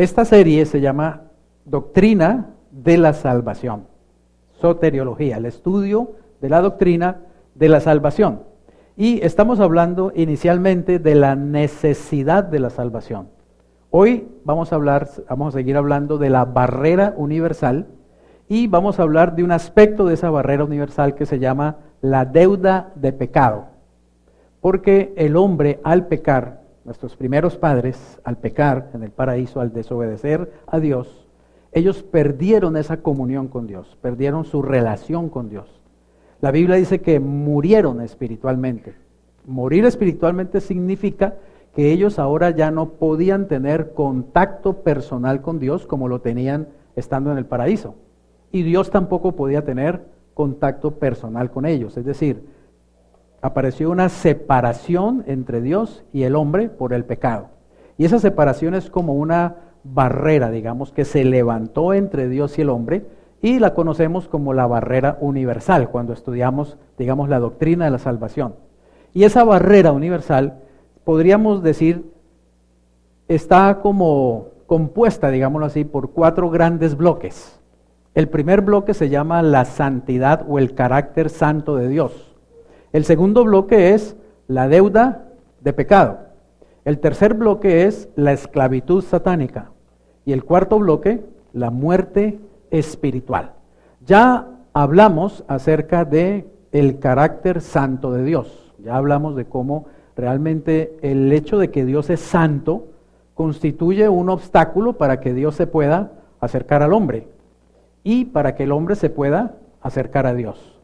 Esta serie se llama Doctrina de la Salvación, soteriología, el estudio de la doctrina de la salvación. Y estamos hablando inicialmente de la necesidad de la salvación. Hoy vamos a seguir hablando de la barrera universal y vamos a hablar de un aspecto de esa barrera universal que se llama la deuda de pecado. Porque el hombre al pecar, nuestros primeros padres al pecar en el paraíso, al desobedecer a Dios, ellos perdieron esa comunión con Dios, perdieron su relación con Dios. La Biblia dice que murieron espiritualmente. Morir espiritualmente significa que ellos ahora ya no podían tener contacto personal con Dios como lo tenían estando en el paraíso. Y Dios tampoco podía tener contacto personal con ellos. Es decir, apareció una separación entre Dios y el hombre por el pecado. Y esa separación es como una barrera, digamos, que se levantó entre Dios y el hombre, y la conocemos como la barrera universal, cuando estudiamos, digamos, la doctrina de la salvación. Y esa barrera universal, podríamos decir, está como compuesta, digámoslo así, por 4 grandes bloques. El primer bloque se llama la santidad o el carácter santo de Dios. El segundo bloque es la deuda de pecado. El tercer bloque es la esclavitud satánica. Y el cuarto bloque, la muerte espiritual. Ya hablamos acerca de el carácter santo de Dios. Ya hablamos de cómo realmente el hecho de que Dios es santo constituye un obstáculo para que Dios se pueda acercar al hombre y para que el hombre se pueda acercar a Dios.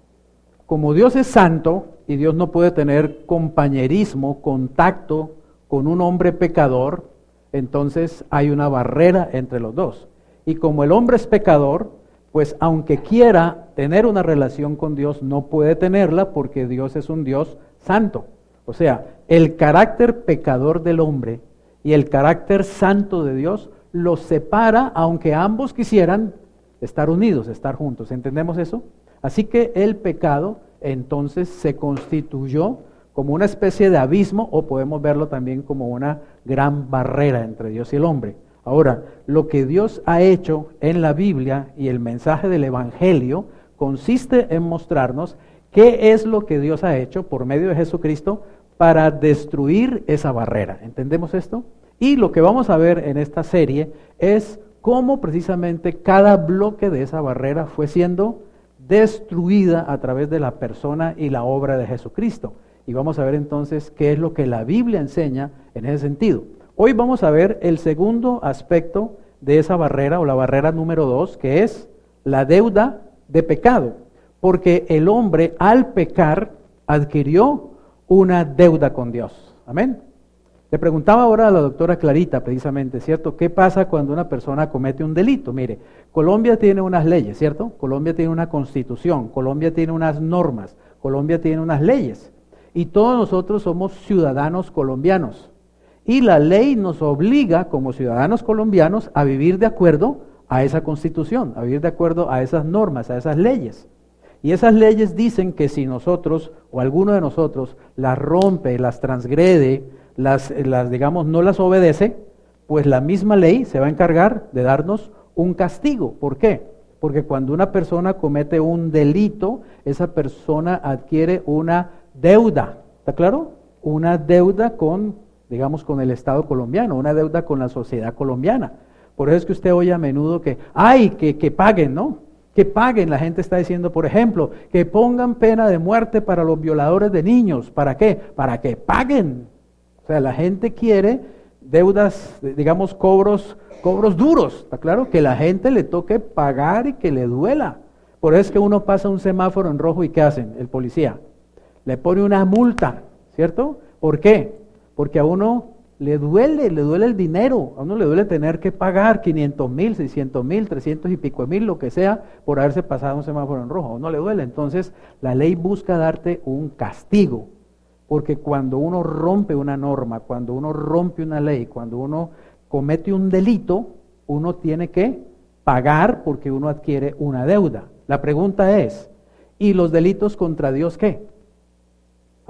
Como Dios es santo y Dios no puede tener compañerismo, contacto con un hombre pecador, entonces hay una barrera entre los dos. Y como el hombre es pecador, pues aunque quiera tener una relación con Dios, no puede tenerla porque Dios es un Dios santo. O sea, el carácter pecador del hombre y el carácter santo de Dios los separa, aunque ambos quisieran estar unidos, estar juntos. ¿Entendemos eso? Así que el pecado entonces se constituyó como una especie de abismo, o podemos verlo también como una gran barrera entre Dios y el hombre. Ahora, lo que Dios ha hecho en la Biblia y el mensaje del Evangelio consiste en mostrarnos qué es lo que Dios ha hecho por medio de Jesucristo para destruir esa barrera. ¿Entendemos esto? Y lo que vamos a ver en esta serie es cómo precisamente cada bloque de esa barrera fue siendo destruida a través de la persona y la obra de Jesucristo. Y vamos a ver entonces qué es lo que la Biblia enseña en ese sentido. Hoy vamos a ver el segundo aspecto de esa barrera, o la barrera número 2, que es la deuda de pecado. Porque el hombre al pecar adquirió una deuda con Dios. Amén. Le preguntaba ahora a la doctora Clarita, precisamente, ¿cierto? ¿Qué pasa cuando una persona comete un delito? Mire, Colombia tiene unas leyes, ¿cierto? Colombia tiene una constitución, Colombia tiene unas normas, Colombia tiene unas leyes. Y todos nosotros somos ciudadanos colombianos. Y la ley nos obliga como ciudadanos colombianos a vivir de acuerdo a esa constitución, a vivir de acuerdo a esas normas, a esas leyes. Y esas leyes dicen que si nosotros o alguno de nosotros las rompe, las transgrede, digamos, no las obedece, pues la misma ley se va a encargar de darnos un castigo. ¿Por qué? Porque cuando una persona comete un delito, esa persona adquiere una deuda. ¿Está claro? Una deuda con, digamos, con el Estado colombiano, una deuda con la sociedad colombiana. Por eso es que usted oye a menudo que paguen, ¿no? Que paguen. La gente está diciendo, por ejemplo, que pongan pena de muerte para los violadores de niños. ¿Para qué? Para que paguen. O sea, la gente quiere deudas, digamos, cobros duros. ¿Está claro? Que la gente le toque pagar y que le duela. Por eso es que uno pasa un semáforo en rojo y ¿qué hacen? El policía le pone una multa, ¿cierto? ¿Por qué? Porque a uno le duele el dinero, a uno le duele tener que pagar 500,000, 600,000, 300 y pico mil, lo que sea, por haberse pasado un semáforo en rojo. A uno le duele. Entonces, la ley busca darte un castigo, porque cuando uno rompe una norma, cuando uno rompe una ley, cuando uno comete un delito, uno tiene que pagar porque uno adquiere una deuda. La pregunta es, ¿y los delitos contra Dios qué?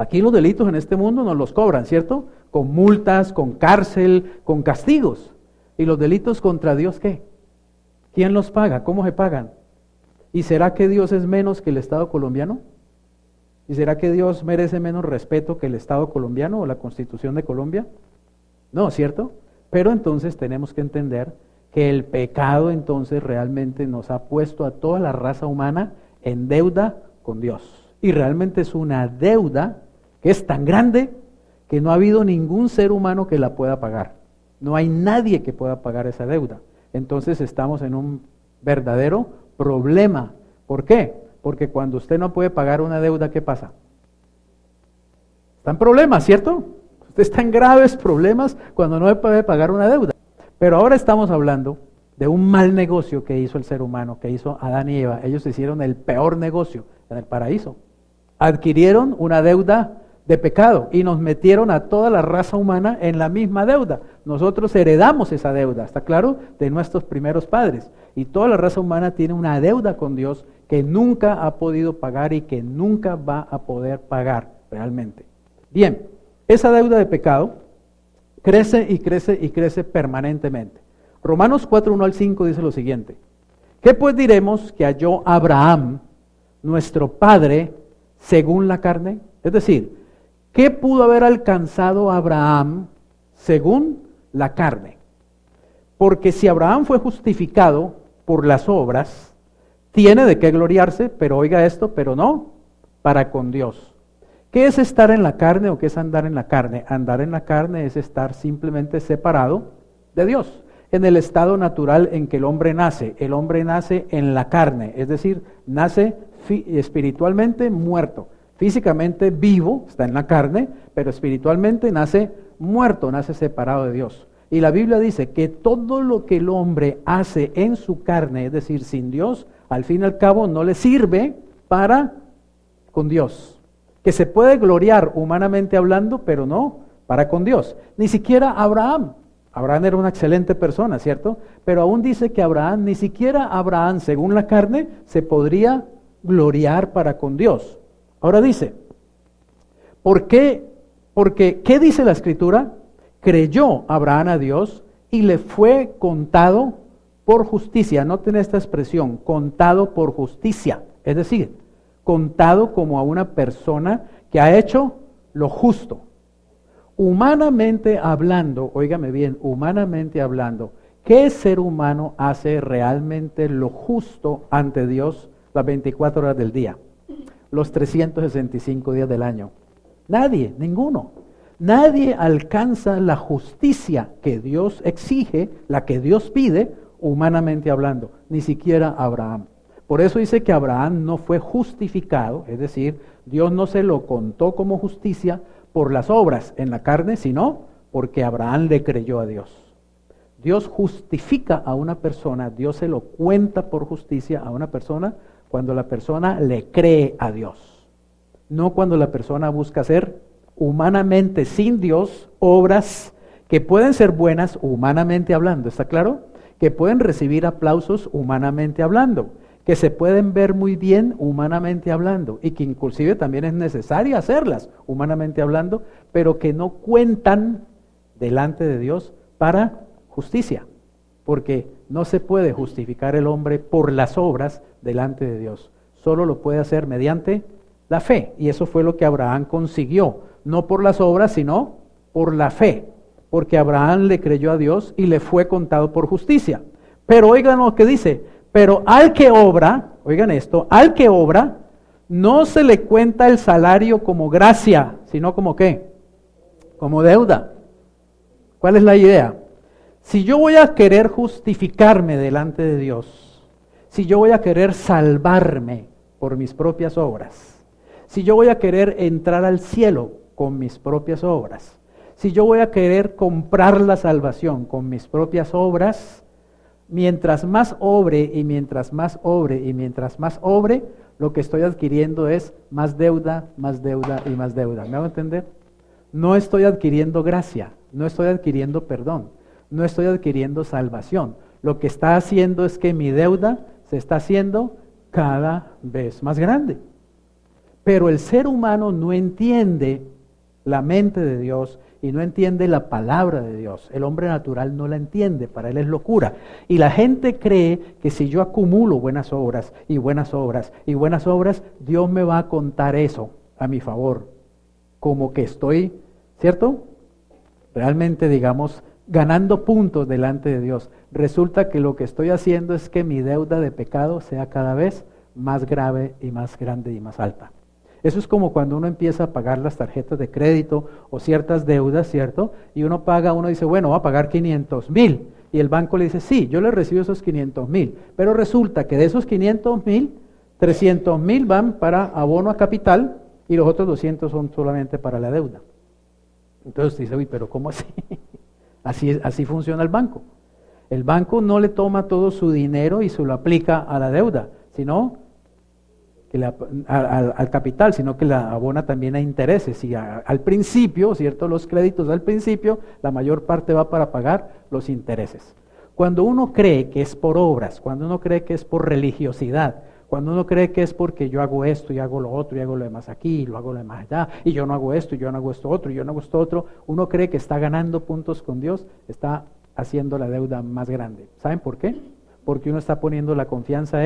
Aquí los delitos en este mundo nos los cobran, ¿cierto? Con multas, con cárcel, con castigos. ¿Y los delitos contra Dios qué? ¿Quién los paga? ¿Cómo se pagan? ¿Y será que Dios es menos que el Estado colombiano? ¿Y será que Dios merece menos respeto que el Estado colombiano o la Constitución de Colombia? No, ¿cierto? Pero entonces tenemos que entender que el pecado entonces realmente nos ha puesto a toda la raza humana en deuda con Dios. Y realmente es una deuda que es tan grande que no ha habido ningún ser humano que la pueda pagar. No hay nadie que pueda pagar esa deuda. Entonces estamos en un verdadero problema. ¿Por qué? Porque cuando usted no puede pagar una deuda, ¿qué pasa? Está en problemas, ¿cierto? Usted está en graves problemas cuando no puede pagar una deuda. Pero ahora estamos hablando de un mal negocio que hizo el ser humano, que hizo Adán y Eva. Ellos hicieron el peor negocio en el paraíso. Adquirieron una deuda de pecado y nos metieron a toda la raza humana en la misma deuda. Nosotros heredamos esa deuda, ¿está claro? De nuestros primeros padres. Y toda la raza humana tiene una deuda con Dios que nunca ha podido pagar y que nunca va a poder pagar realmente. Bien, esa deuda de pecado crece y crece y crece permanentemente. Romanos 4, 1 al 5 dice lo siguiente: ¿qué pues diremos que halló Abraham, nuestro padre, según la carne? Es decir, ¿qué pudo haber alcanzado Abraham según la carne? Porque si Abraham fue justificado por las obras, tiene de qué gloriarse, pero oiga esto, pero no para con Dios. ¿Qué es estar en la carne o qué es andar en la carne? Andar en la carne es estar simplemente separado de Dios. En el estado natural en que el hombre nace en la carne, es decir, nace espiritualmente muerto. Físicamente vivo, está en la carne, pero espiritualmente nace muerto, nace separado de Dios. Y la Biblia dice que todo lo que el hombre hace en su carne, es decir, sin Dios, al fin y al cabo no le sirve para con Dios. Que se puede gloriar humanamente hablando, pero no para con Dios. Ni siquiera Abraham. Abraham era una excelente persona, ¿cierto? Pero aún dice que Abraham, ni siquiera Abraham, según la carne, se podría gloriar para con Dios. Ahora dice, ¿por qué? Porque, ¿qué dice la Escritura? Creyó Abraham a Dios y le fue contado por justicia. Noten esta expresión, contado por justicia. Es decir, contado como a una persona que ha hecho lo justo. Humanamente hablando, óigame bien, humanamente hablando, ¿qué ser humano hace realmente lo justo ante Dios las 24 horas del día? Los 365 días del año. Nadie, ninguno. Nadie alcanza la justicia que Dios exige, la que Dios pide, humanamente hablando, ni siquiera Abraham. Por eso dice que Abraham no fue justificado, es decir, Dios no se lo contó como justicia por las obras en la carne, sino porque Abraham le creyó a Dios. Dios justifica a una persona, Dios se lo cuenta por justicia a una persona cuando la persona le cree a Dios. No cuando la persona busca hacer humanamente sin Dios obras que pueden ser buenas humanamente hablando, ¿está claro? Que pueden recibir aplausos humanamente hablando, que se pueden ver muy bien humanamente hablando y que inclusive también es necesario hacerlas humanamente hablando, pero que no cuentan delante de Dios para justicia, porque no se puede justificar el hombre por las obras delante de Dios, solo lo puede hacer mediante la fe, y eso fue lo que Abraham consiguió, no por las obras, sino por la fe, porque Abraham le creyó a Dios y le fue contado por justicia. Pero oigan lo que dice, pero al que obra, oigan esto, al que obra, no se le cuenta el salario como gracia, sino como ¿qué? Como deuda. ¿Cuál es la idea? Si yo voy a querer justificarme delante de Dios, si yo voy a querer salvarme por mis propias obras, si yo voy a querer entrar al cielo con mis propias obras, si yo voy a querer comprar la salvación con mis propias obras, mientras más obre y mientras más obre y mientras más obre, lo que estoy adquiriendo es más deuda y más deuda. ¿Me hago entender? No estoy adquiriendo gracia, no estoy adquiriendo perdón, no estoy adquiriendo salvación. Lo que está haciendo es que mi deuda se está haciendo cada vez más grande. Pero el ser humano no entiende la mente de Dios y no entiende la palabra de Dios. El hombre natural no la entiende, para él es locura. Y la gente cree que si yo acumulo buenas obras y buenas obras y buenas obras, Dios me va a contar eso a mi favor. Como que estoy, ¿cierto? Realmente, digamos, ganando puntos delante de Dios. Resulta que lo que estoy haciendo es que mi deuda de pecado sea cada vez más grave y más grande y más alta. Eso es como cuando uno empieza a pagar las tarjetas de crédito o ciertas deudas, ¿cierto? Y uno dice, bueno, va a pagar 500,000. Y el banco le dice, sí, yo le recibo esos 500,000. Pero resulta que de esos 500,000, 300,000 van para abono a capital y los otros 200 son solamente para la deuda. Entonces dice, uy, pero ¿cómo así? Así funciona el banco. El banco no le toma todo su dinero y se lo aplica a la deuda, sino que al capital, sino que la abona también a intereses. Y al principio, ¿cierto? Los créditos al principio, la mayor parte va para pagar los intereses. Cuando uno cree que es por obras, cuando uno cree que es por religiosidad, cuando uno cree que es porque yo hago esto y hago lo otro y hago lo demás aquí y lo hago lo demás allá y yo no hago esto y yo no hago esto otro y yo no hago esto otro, uno cree que está ganando puntos con Dios, está haciendo la deuda más grande. ¿Saben por qué? Porque uno está poniendo la confianza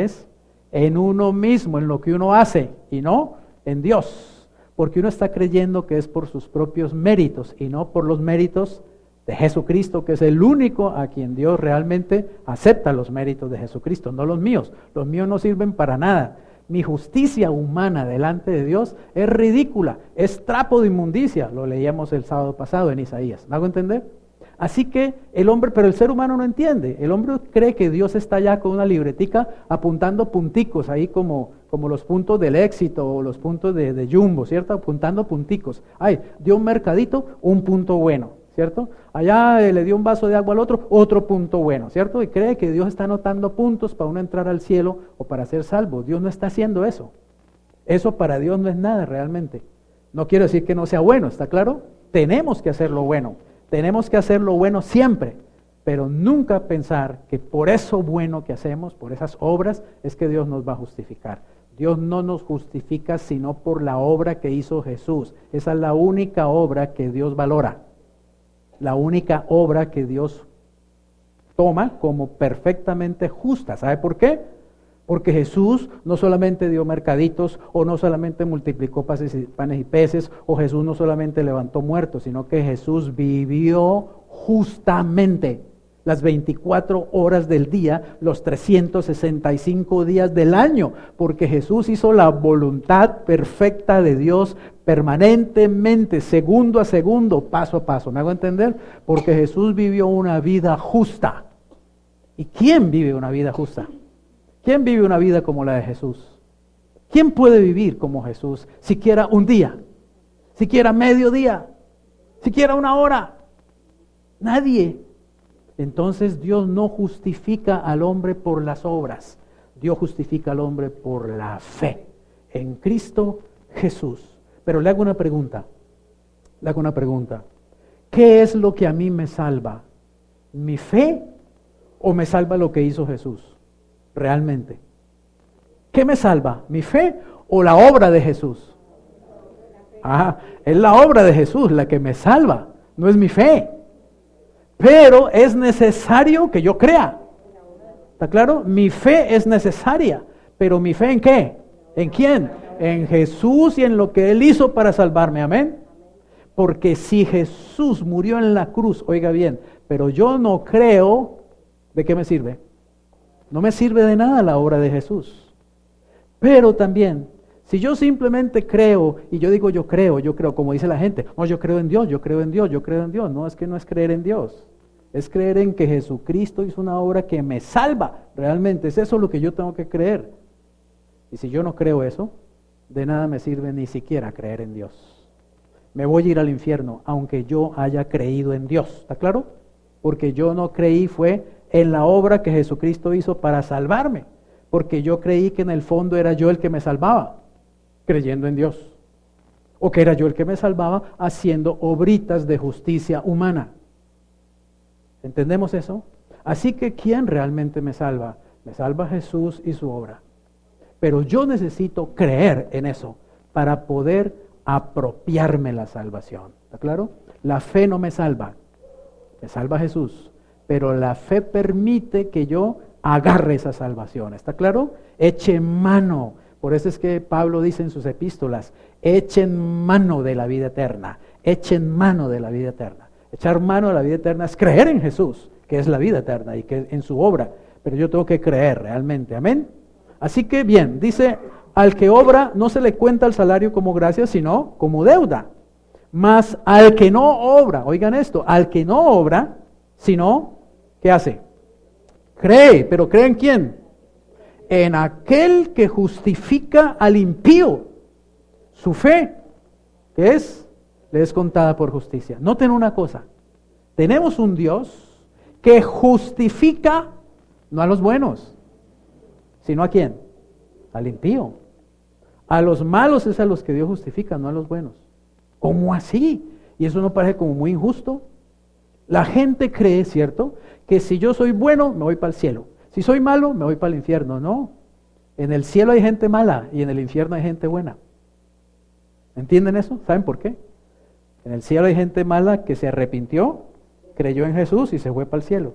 en uno mismo, en lo que uno hace y no en Dios. Porque uno está creyendo que es por sus propios méritos y no por los méritos de Jesucristo, que es el único a quien Dios realmente acepta los méritos de Jesucristo, no los míos. Los míos no sirven para nada. Mi justicia humana delante de Dios es ridícula, es trapo de inmundicia. Lo leíamos el sábado pasado en Isaías. ¿Me hago entender? Así que pero el ser humano no entiende. El hombre cree que Dios está ya con una libretica apuntando punticos ahí como los puntos del éxito o los puntos de Jumbo, ¿cierto? Apuntando punticos. Ay, dio un mercadito, un punto bueno, ¿cierto? Allá le dio un vaso de agua al otro, otro punto bueno, ¿cierto? Y cree que Dios está anotando puntos para uno entrar al cielo o para ser salvo. Dios no está haciendo eso. Eso para Dios no es nada realmente. No quiero decir que no sea bueno, ¿está claro? Tenemos que hacer lo bueno. Tenemos que hacer lo bueno siempre, pero nunca pensar que por eso bueno que hacemos, por esas obras, es que Dios nos va a justificar. Dios no nos justifica sino por la obra que hizo Jesús. Esa es la única obra que Dios valora. La única obra que Dios toma como perfectamente justa. ¿Sabe por qué? Porque Jesús no solamente dio mercaditos, o no solamente multiplicó panes y peces, o Jesús no solamente levantó muertos, sino que Jesús vivió justamente las 24 horas del día, los 365 días del año, porque Jesús hizo la voluntad perfecta de Dios permanentemente, segundo a segundo, paso a paso. ¿Me hago entender? Porque Jesús vivió una vida justa. ¿Y quién vive una vida justa? ¿Quién vive una vida como la de Jesús? ¿Quién puede vivir como Jesús? Siquiera un día, siquiera medio día, siquiera una hora. Nadie. Entonces Dios no justifica al hombre por las obras. Dios justifica al hombre por la fe en Cristo Jesús. Pero le hago una pregunta. ¿Qué es lo que a mí me salva? ¿Mi fe o me salva lo que hizo Jesús? Realmente. ¿Qué me salva? ¿Mi fe o la obra de Jesús? Es la obra de Jesús la que me salva, no es mi fe. Pero es necesario que yo crea. ¿Está claro? Mi fe es necesaria, pero ¿mi fe en qué? ¿En quién? En Jesús y en lo que Él hizo para salvarme, amén. Porque si Jesús murió en la cruz, oiga bien, pero yo no creo, ¿de qué me sirve? No me sirve de nada la obra de Jesús. Pero también, si yo simplemente creo, y yo digo yo creo, como dice la gente, no, yo creo en Dios. No, es que no es creer en Dios. Es creer en que Jesucristo hizo una obra que me salva. Realmente es eso lo que yo tengo que creer. Y si yo no creo eso, de nada me sirve ni siquiera creer en Dios. Me voy a ir al infierno, aunque yo haya creído en Dios. ¿Está claro? Porque yo no creí fue en la obra que Jesucristo hizo para salvarme, porque yo creí que en el fondo era yo el que me salvaba, creyendo en Dios, o que era yo el que me salvaba haciendo obritas de justicia humana. ¿Entendemos eso? Así que ¿quién realmente me salva? Me salva Jesús y su obra. Pero yo necesito creer en eso para poder apropiarme la salvación. ¿Está claro? La fe no me salva Jesús, pero la fe permite que yo agarre esa salvación. ¿Está claro? Eche mano. Por eso es que Pablo dice en sus epístolas, echen mano de la vida eterna, echen mano de la vida eterna. Echar mano de la vida eterna es creer en Jesús, que es la vida eterna y que en su obra, pero yo tengo que creer realmente, amén. Así que bien, dice, al que obra no se le cuenta el salario como gracia, sino como deuda. Mas al que no obra, oigan esto, al que no obra, sino, ¿qué hace? Cree, pero ¿cree en quién? En aquel que justifica al impío. Su fe, ¿qué es? Le es contada por justicia. Noten una cosa, tenemos un Dios que justifica no a los buenos, sino ¿a quién? Al impío. A los malos es a los que Dios justifica, no a los buenos. ¿Cómo así? Y eso no parece como muy injusto. La gente cree, ¿cierto?, que si yo soy bueno, me voy para el cielo. Si soy malo, me voy para el infierno. No. En el cielo hay gente mala y en el infierno hay gente buena. ¿Entienden eso? ¿Saben por qué? En el cielo hay gente mala que se arrepintió, creyó en Jesús y se fue para el cielo.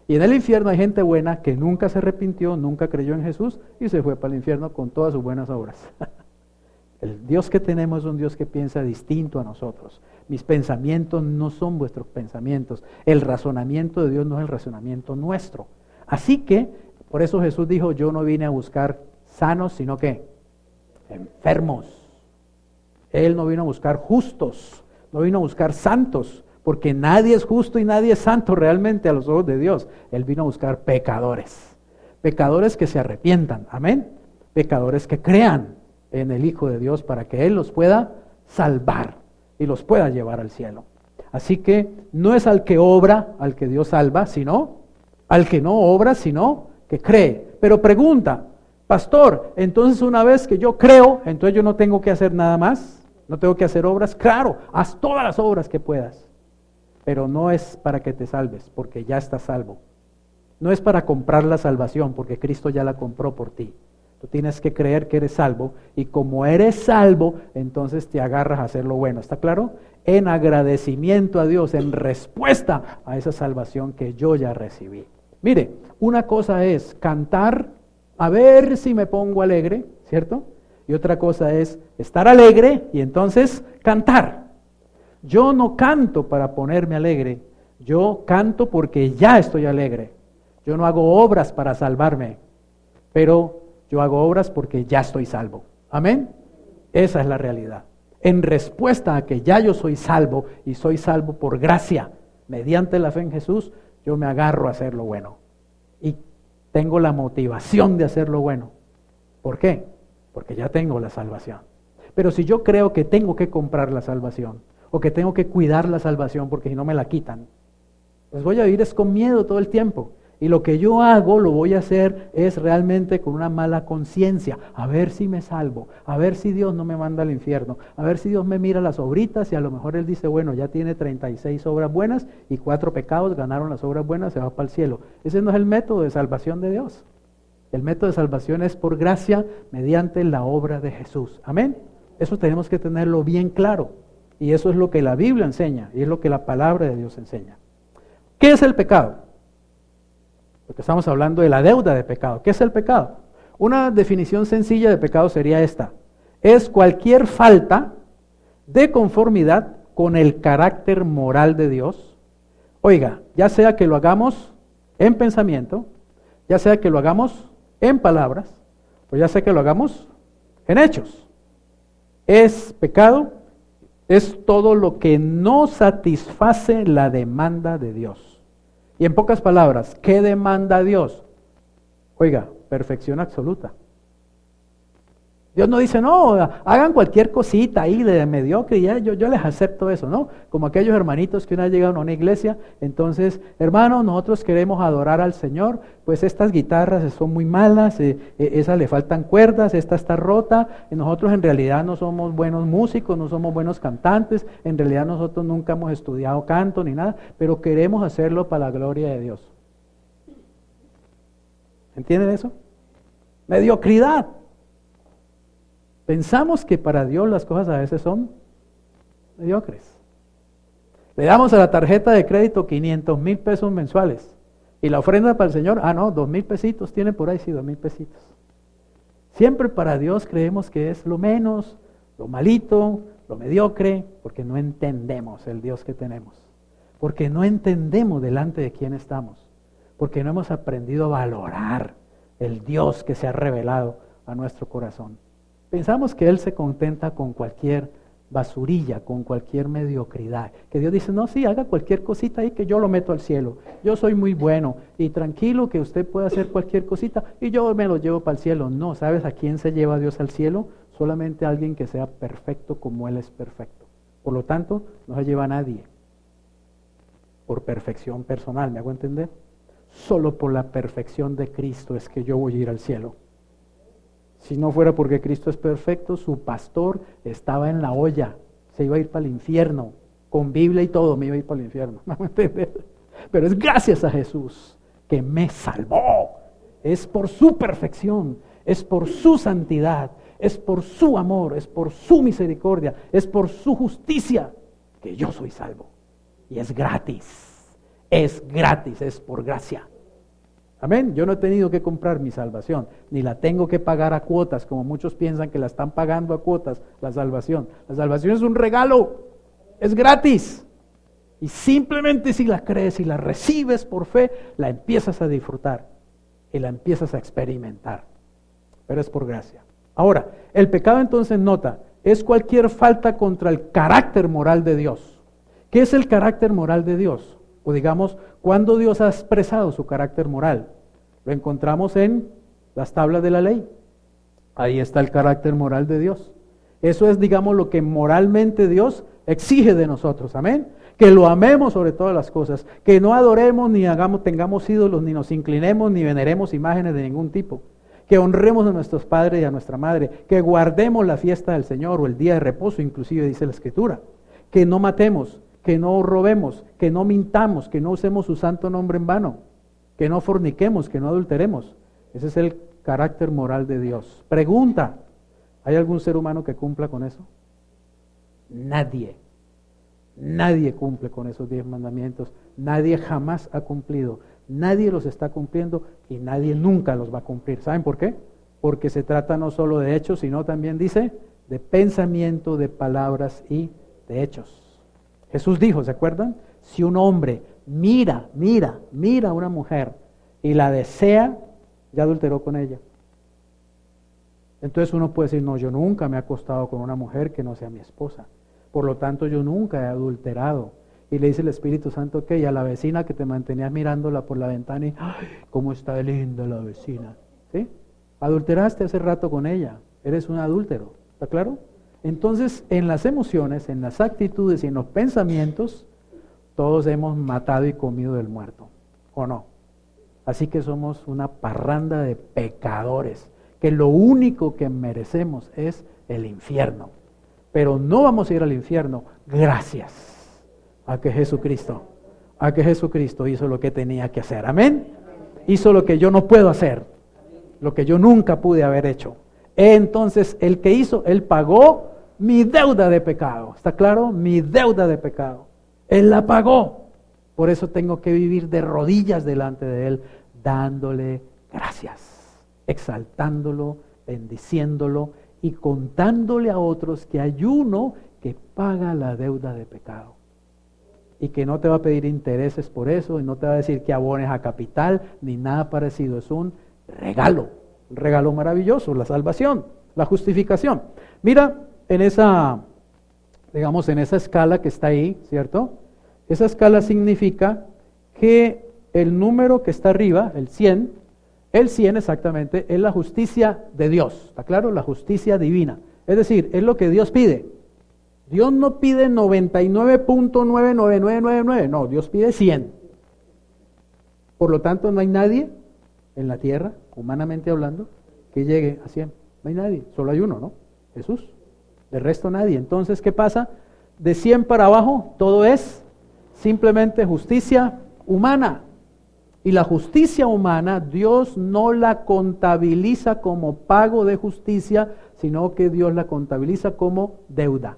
Y en el infierno hay gente buena que nunca se arrepintió, nunca creyó en Jesús y se fue para el infierno con todas sus buenas obras. El Dios que tenemos es un Dios que piensa distinto a nosotros. Mis pensamientos no son vuestros pensamientos. El razonamiento de Dios no es el razonamiento nuestro. Así que, por eso Jesús dijo, yo no vine a buscar sanos, sino que enfermos. Él no vino a buscar justos, no vino a buscar santos, porque nadie es justo y nadie es santo realmente a los ojos de Dios. Él vino a buscar pecadores. Pecadores que se arrepientan, amén. Pecadores que crean en el Hijo de Dios para que Él los pueda salvar y los pueda llevar al cielo. Así que no es al que obra, al que Dios salva, sino al que no obra, sino que cree. Pero pregunta, pastor, entonces una vez que yo creo, entonces yo no tengo que hacer nada más, no tengo que hacer obras. Claro, haz todas las obras que puedas, pero no es para que te salves, porque ya estás salvo. No es para comprar la salvación, porque Cristo ya la compró por ti. Tú tienes que creer que eres salvo y como eres salvo, entonces te agarras a hacer lo bueno. ¿Está claro? En agradecimiento a Dios, en respuesta a esa salvación que yo ya recibí. Mire, una cosa es cantar, a ver si me pongo alegre, ¿cierto? Y otra cosa es estar alegre y entonces cantar. Yo no canto para ponerme alegre, yo canto porque ya estoy alegre. Yo no hago obras para salvarme, pero yo hago obras porque ya estoy salvo. ¿Amén? Esa es la realidad. En respuesta a que ya yo soy salvo y soy salvo por gracia, mediante la fe en Jesús, yo me agarro a hacer lo bueno. Y tengo la motivación de hacer lo bueno. ¿Por qué? Porque ya tengo la salvación. Pero si yo creo que tengo que comprar la salvación, o que tengo que cuidar la salvación porque si no me la quitan, pues voy a vivir es con miedo todo el tiempo. Y lo que yo hago, lo voy a hacer es realmente con una mala conciencia. A ver si me salvo, a ver si Dios no me manda al infierno, a ver si Dios me mira las obritas y a lo mejor Él dice, bueno, ya tiene 36 obras buenas y 4 pecados, ganaron las obras buenas, se va para el cielo. Ese no es el método de salvación de Dios. El método de salvación es por gracia mediante la obra de Jesús. Amén. Eso tenemos que tenerlo bien claro. Y eso es lo que la Biblia enseña y es lo que la palabra de Dios enseña. ¿Qué es el pecado? Porque estamos hablando de la deuda de pecado. ¿Qué es el pecado? Una definición sencilla de pecado sería esta. Es cualquier falta de conformidad con el carácter moral de Dios. Oiga, ya sea que lo hagamos en pensamiento, ya sea que lo hagamos en palabras, o ya sea que lo hagamos en hechos. Es pecado, es todo lo que no satisface la demanda de Dios. Y en pocas palabras, ¿qué demanda Dios? Oiga, perfección absoluta. Dios no dice, no, hagan cualquier cosita ahí de mediocre y ya, yo les acepto eso, ¿no? Como aquellos hermanitos que una vez llegaron a una iglesia, entonces, hermano, nosotros queremos adorar al Señor, pues estas guitarras son muy malas, esas le faltan cuerdas, esta está rota, y nosotros en realidad no somos buenos músicos, no somos buenos cantantes, en realidad nosotros nunca hemos estudiado canto ni nada, pero queremos hacerlo para la gloria de Dios. ¿Entienden eso? Mediocridad. Pensamos que para Dios las cosas a veces son mediocres. Le damos a la tarjeta de crédito 500,000 pesos mensuales. Y la ofrenda para el Señor, no, 2,000 pesitos, tiene por ahí, sí, 2,000 pesitos. Siempre para Dios creemos que es lo menos, lo malito, lo mediocre, porque no entendemos el Dios que tenemos. Porque no entendemos delante de quién estamos. Porque no hemos aprendido a valorar el Dios que se ha revelado a nuestro corazón. Pensamos que Él se contenta con cualquier basurilla, con cualquier mediocridad. Que Dios dice, no, sí, haga cualquier cosita ahí que yo lo meto al cielo. Yo soy muy bueno y tranquilo que usted puede hacer cualquier cosita y yo me lo llevo para el cielo. No, ¿sabes a quién se lleva Dios al cielo? Solamente a alguien que sea perfecto como Él es perfecto. Por lo tanto, no se lleva a nadie por perfección personal, ¿me hago entender? Solo por la perfección de Cristo es que yo voy a ir al cielo. Si no fuera porque Cristo es perfecto, su pastor estaba en la olla, se iba a ir para el infierno, con Biblia y todo, me iba a ir para el infierno. ¿Me hago entender? Pero es gracias a Jesús que me salvó. Es por su perfección, es por su santidad, es por su amor, es por su misericordia, es por su justicia que yo soy salvo. Y es gratis, es por gracia. Amén. Yo no he tenido que comprar mi salvación, ni la tengo que pagar a cuotas, como muchos piensan que la están pagando a cuotas, la salvación. La salvación es un regalo, es gratis. Y simplemente si la crees y la recibes por fe, la empiezas a disfrutar y la empiezas a experimentar. Pero es por gracia. Ahora, el pecado entonces, nota, es cualquier falta contra el carácter moral de Dios. ¿Qué es el carácter moral de Dios? O digamos, ¿cuándo Dios ha expresado su carácter moral? Lo encontramos en las tablas de la ley. Ahí está el carácter moral de Dios. Eso es, digamos, lo que moralmente Dios exige de nosotros. Amén. Que lo amemos sobre todas las cosas. Que no adoremos, ni tengamos ídolos, ni nos inclinemos, ni veneremos imágenes de ningún tipo. Que honremos a nuestros padres y a nuestra madre. Que guardemos la fiesta del Señor o el día de reposo, inclusive dice la Escritura. Que no matemos, que no robemos, que no mintamos, que no usemos su santo nombre en vano, que no forniquemos, que no adulteremos. Ese es el carácter moral de Dios. Pregunta, ¿hay algún ser humano que cumpla con eso? Nadie. Nadie cumple con esos 10 mandamientos. Nadie jamás ha cumplido. Nadie los está cumpliendo y nadie nunca los va a cumplir. ¿Saben por qué? Porque se trata no solo de hechos, sino también dice de pensamiento, de palabras y de hechos. Jesús dijo, ¿se acuerdan? Si un hombre mira a una mujer y la desea, ya adulteró con ella. Entonces uno puede decir, no, yo nunca me he acostado con una mujer que no sea mi esposa. Por lo tanto, yo nunca he adulterado. Y le dice el Espíritu Santo que a la vecina que te mantenías mirándola por la ventana y, ¡ay, cómo está linda la vecina! ¿Sí? Adulteraste hace rato con ella, eres un adúltero, ¿está claro? Entonces, en las emociones, en las actitudes y en los pensamientos, todos hemos matado y comido del muerto, ¿o no? Así que somos una parranda de pecadores, que lo único que merecemos es el infierno. Pero no vamos a ir al infierno gracias a que Jesucristo hizo lo que tenía que hacer. ¿Amén? Hizo lo que yo no puedo hacer, lo que yo nunca pude haber hecho. Entonces, el que hizo, Él pagó mi deuda de pecado. ¿Está claro? Mi deuda de pecado. Él la pagó. Por eso tengo que vivir de rodillas delante de Él, dándole gracias, exaltándolo, bendiciéndolo y contándole a otros que hay uno que paga la deuda de pecado. Y que no te va a pedir intereses por eso, y no te va a decir que abones a capital, ni nada parecido. Es un regalo maravilloso, la salvación, la justificación. Mira, en esa escala que está ahí, ¿cierto? Esa escala significa que el número que está arriba, el 100 exactamente, es la justicia de Dios, ¿está claro? La justicia divina. Es decir, es lo que Dios pide. Dios no pide 99.99999, no, Dios pide 100. Por lo tanto, no hay nadie en la tierra, humanamente hablando, que llegue a 100. No hay nadie, solo hay uno, ¿no? Jesús. De resto nadie. Entonces, ¿qué pasa? De 100 para abajo, todo es simplemente justicia humana. Y la justicia humana, Dios no la contabiliza como pago de justicia, sino que Dios la contabiliza como deuda.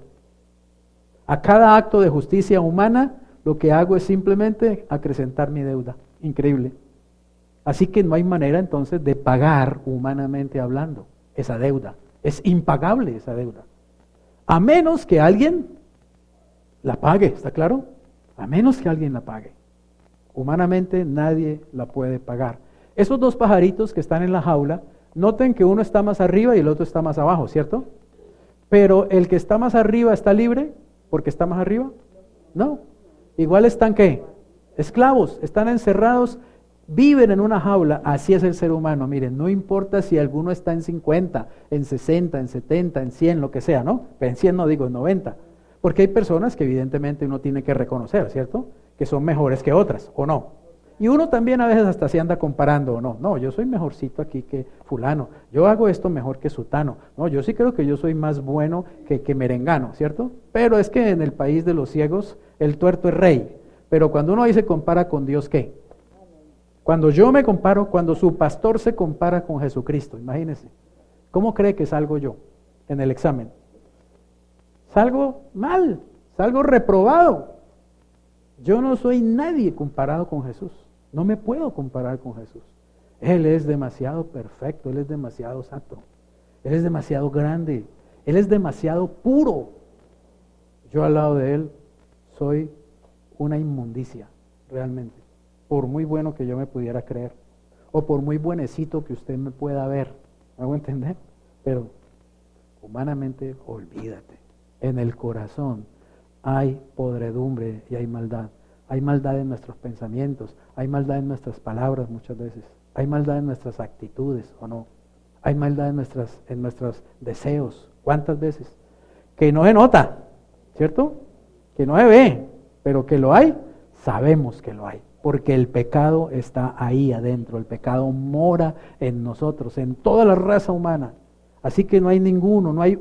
A cada acto de justicia humana, lo que hago es simplemente acrecentar mi deuda. Increíble. Así que no hay manera entonces de pagar humanamente hablando esa deuda. Es impagable esa deuda. A menos que alguien la pague, ¿está claro? A menos que alguien la pague. Humanamente nadie la puede pagar. Esos dos pajaritos que están en la jaula, noten que uno está más arriba y el otro está más abajo, ¿cierto? Pero el que está más arriba está libre porque está más arriba. No. Igual están ¿qué? Esclavos, están encerrados, viven en una jaula. Así es el ser humano. Miren, no importa si alguno está en 50, en 60, en 70, en 100, lo que sea, ¿no? En 100 no digo, en 90. Porque hay personas que evidentemente uno tiene que reconocer, ¿cierto? Que son mejores que otras, ¿o no? Y uno también a veces hasta se anda comparando, ¿o no? No, yo soy mejorcito aquí que fulano. Yo hago esto mejor que sutano. No, yo sí creo que yo soy más bueno que merengano, ¿cierto? Pero es que en el país de los ciegos el tuerto es rey. Pero cuando uno ahí se compara con Dios, ¿qué? Cuando yo me comparo, cuando su pastor se compara con Jesucristo, imagínense. ¿Cómo cree que salgo yo en el examen? Salgo mal, salgo reprobado. Yo no soy nadie comparado con Jesús. No me puedo comparar con Jesús. Él es demasiado perfecto, Él es demasiado santo, Él es demasiado grande, Él es demasiado puro. Yo al lado de Él soy una inmundicia, realmente. Por muy bueno que yo me pudiera creer, o por muy buenecito que usted me pueda ver. ¿Me hago entender? Pero humanamente, olvídate. En el corazón hay podredumbre y hay maldad. Hay maldad en nuestros pensamientos, hay maldad en nuestras palabras muchas veces, hay maldad en nuestras actitudes, ¿o no? Hay maldad en nuestros deseos. ¿Cuántas veces? Que no se nota, ¿cierto? Que no se ve, pero que lo hay, sabemos que lo hay. Porque el pecado está ahí adentro, el pecado mora en nosotros, en toda la raza humana. Así que no hay ninguno, no hay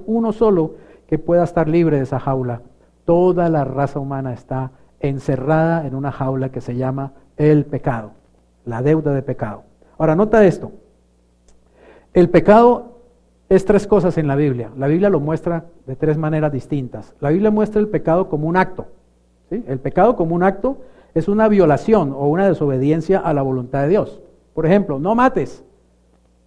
uno solo que pueda estar libre de esa jaula. Toda la raza humana está encerrada en una jaula que se llama el pecado, la deuda de pecado. Ahora, nota esto. El pecado es tres cosas en la Biblia. La Biblia lo muestra de tres maneras distintas. La Biblia muestra el pecado como un acto, ¿sí? El pecado como un acto es una violación o una desobediencia a la voluntad de Dios. Por ejemplo, no mates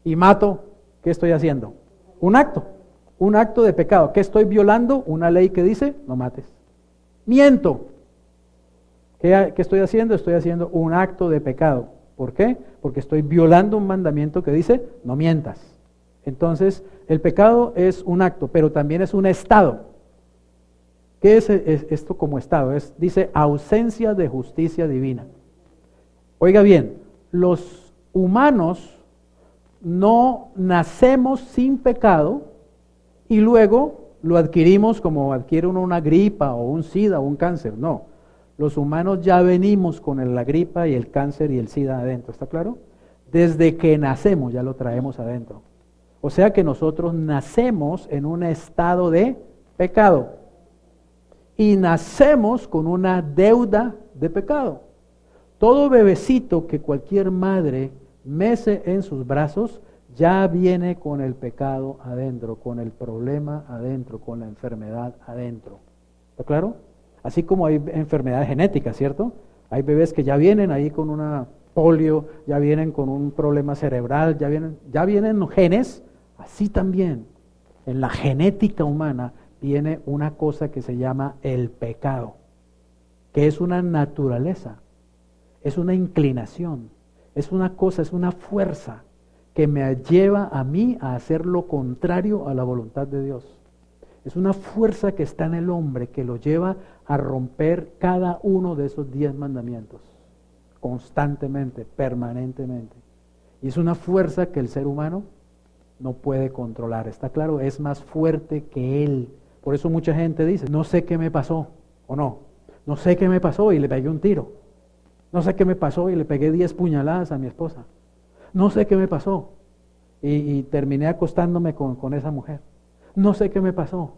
y mato, ¿qué estoy haciendo? Un acto de pecado. ¿Qué estoy violando? Una ley que dice, no mates. Miento. ¿Qué estoy haciendo? Estoy haciendo un acto de pecado. ¿Por qué? Porque estoy violando un mandamiento que dice, no mientas. Entonces, el pecado es un acto, pero también es un estado. ¿Qué es esto como estado? Dice ausencia de justicia divina. Oiga bien, los humanos no nacemos sin pecado y luego lo adquirimos como adquiere uno una gripa o un SIDA o un cáncer. No, los humanos ya venimos con la gripa y el cáncer y el SIDA adentro, ¿está claro? Desde que nacemos ya lo traemos adentro. O sea que nosotros nacemos en un estado de pecado. Y nacemos con una deuda de pecado. Todo bebecito que cualquier madre mece en sus brazos ya viene con el pecado adentro, con el problema adentro, con la enfermedad adentro. ¿Está claro? Así como hay enfermedades genéticas, ¿cierto? Hay bebés que ya vienen ahí con una polio, ya vienen con un problema cerebral, ya vienen genes, así también. En la genética humana viene una cosa que se llama el pecado, que es una naturaleza, es una inclinación, es una cosa, es una fuerza que me lleva a mí a hacer lo contrario a la voluntad de Dios. Es una fuerza que está en el hombre que lo lleva a romper cada uno de esos 10 mandamientos, constantemente, permanentemente. Y es una fuerza que el ser humano no puede controlar, ¿está claro? Es más fuerte que él. Por eso mucha gente dice, no sé qué me pasó, o no. No sé qué me pasó y le pegué un tiro. No sé qué me pasó y le pegué 10 puñaladas a mi esposa. No sé qué me pasó y terminé acostándome con esa mujer. No sé qué me pasó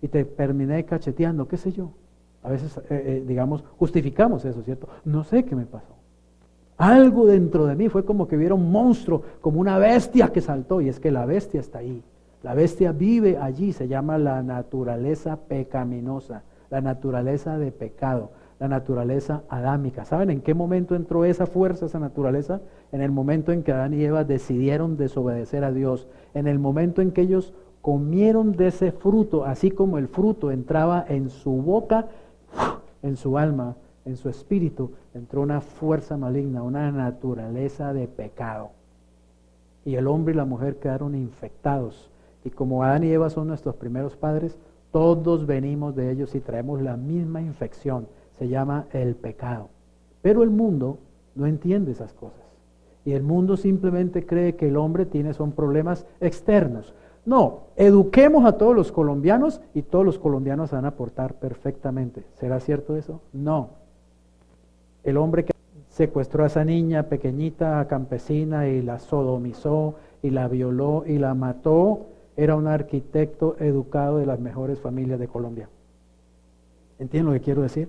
y te terminé cacheteando, qué sé yo. A veces, digamos, justificamos eso, ¿cierto? No sé qué me pasó. Algo dentro de mí fue como que viera un monstruo, como una bestia que saltó, y es que la bestia está ahí. La bestia vive allí, se llama la naturaleza pecaminosa, la naturaleza de pecado, la naturaleza adámica. ¿Saben en qué momento entró esa fuerza, esa naturaleza? En el momento en que Adán y Eva decidieron desobedecer a Dios, en el momento en que ellos comieron de ese fruto, así como el fruto entraba en su boca, en su alma, en su espíritu, entró una fuerza maligna, una naturaleza de pecado. Y el hombre y la mujer quedaron infectados. Y como Adán y Eva son nuestros primeros padres, todos venimos de ellos y traemos la misma infección. Se llama el pecado. Pero el mundo no entiende esas cosas. Y el mundo simplemente cree que el hombre son problemas externos. No, eduquemos a todos los colombianos y todos los colombianos se van a portar perfectamente. ¿Será cierto eso? No. El hombre que secuestró a esa niña pequeñita, campesina, y la sodomizó, y la violó, y la mató, era un arquitecto educado de las mejores familias de Colombia. ¿Entienden lo que quiero decir?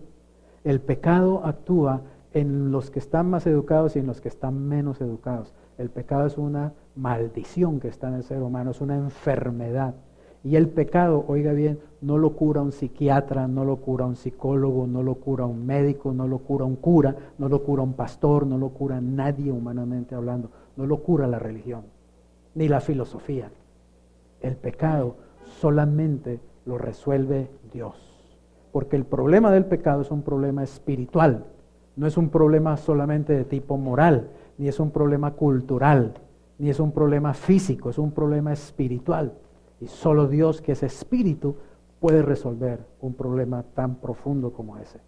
El pecado actúa en los que están más educados y en los que están menos educados. El pecado es una maldición que está en el ser humano, es una enfermedad. Y el pecado, oiga bien, no lo cura un psiquiatra, no lo cura un psicólogo, no lo cura un médico, no lo cura un cura, no lo cura un pastor, no lo cura nadie humanamente hablando, no lo cura la religión, ni la filosofía. El pecado solamente lo resuelve Dios. Porque el problema del pecado es un problema espiritual, no es un problema solamente de tipo moral, ni es un problema cultural, ni es un problema físico, es un problema espiritual. Y solo Dios, que es espíritu, puede resolver un problema tan profundo como ese.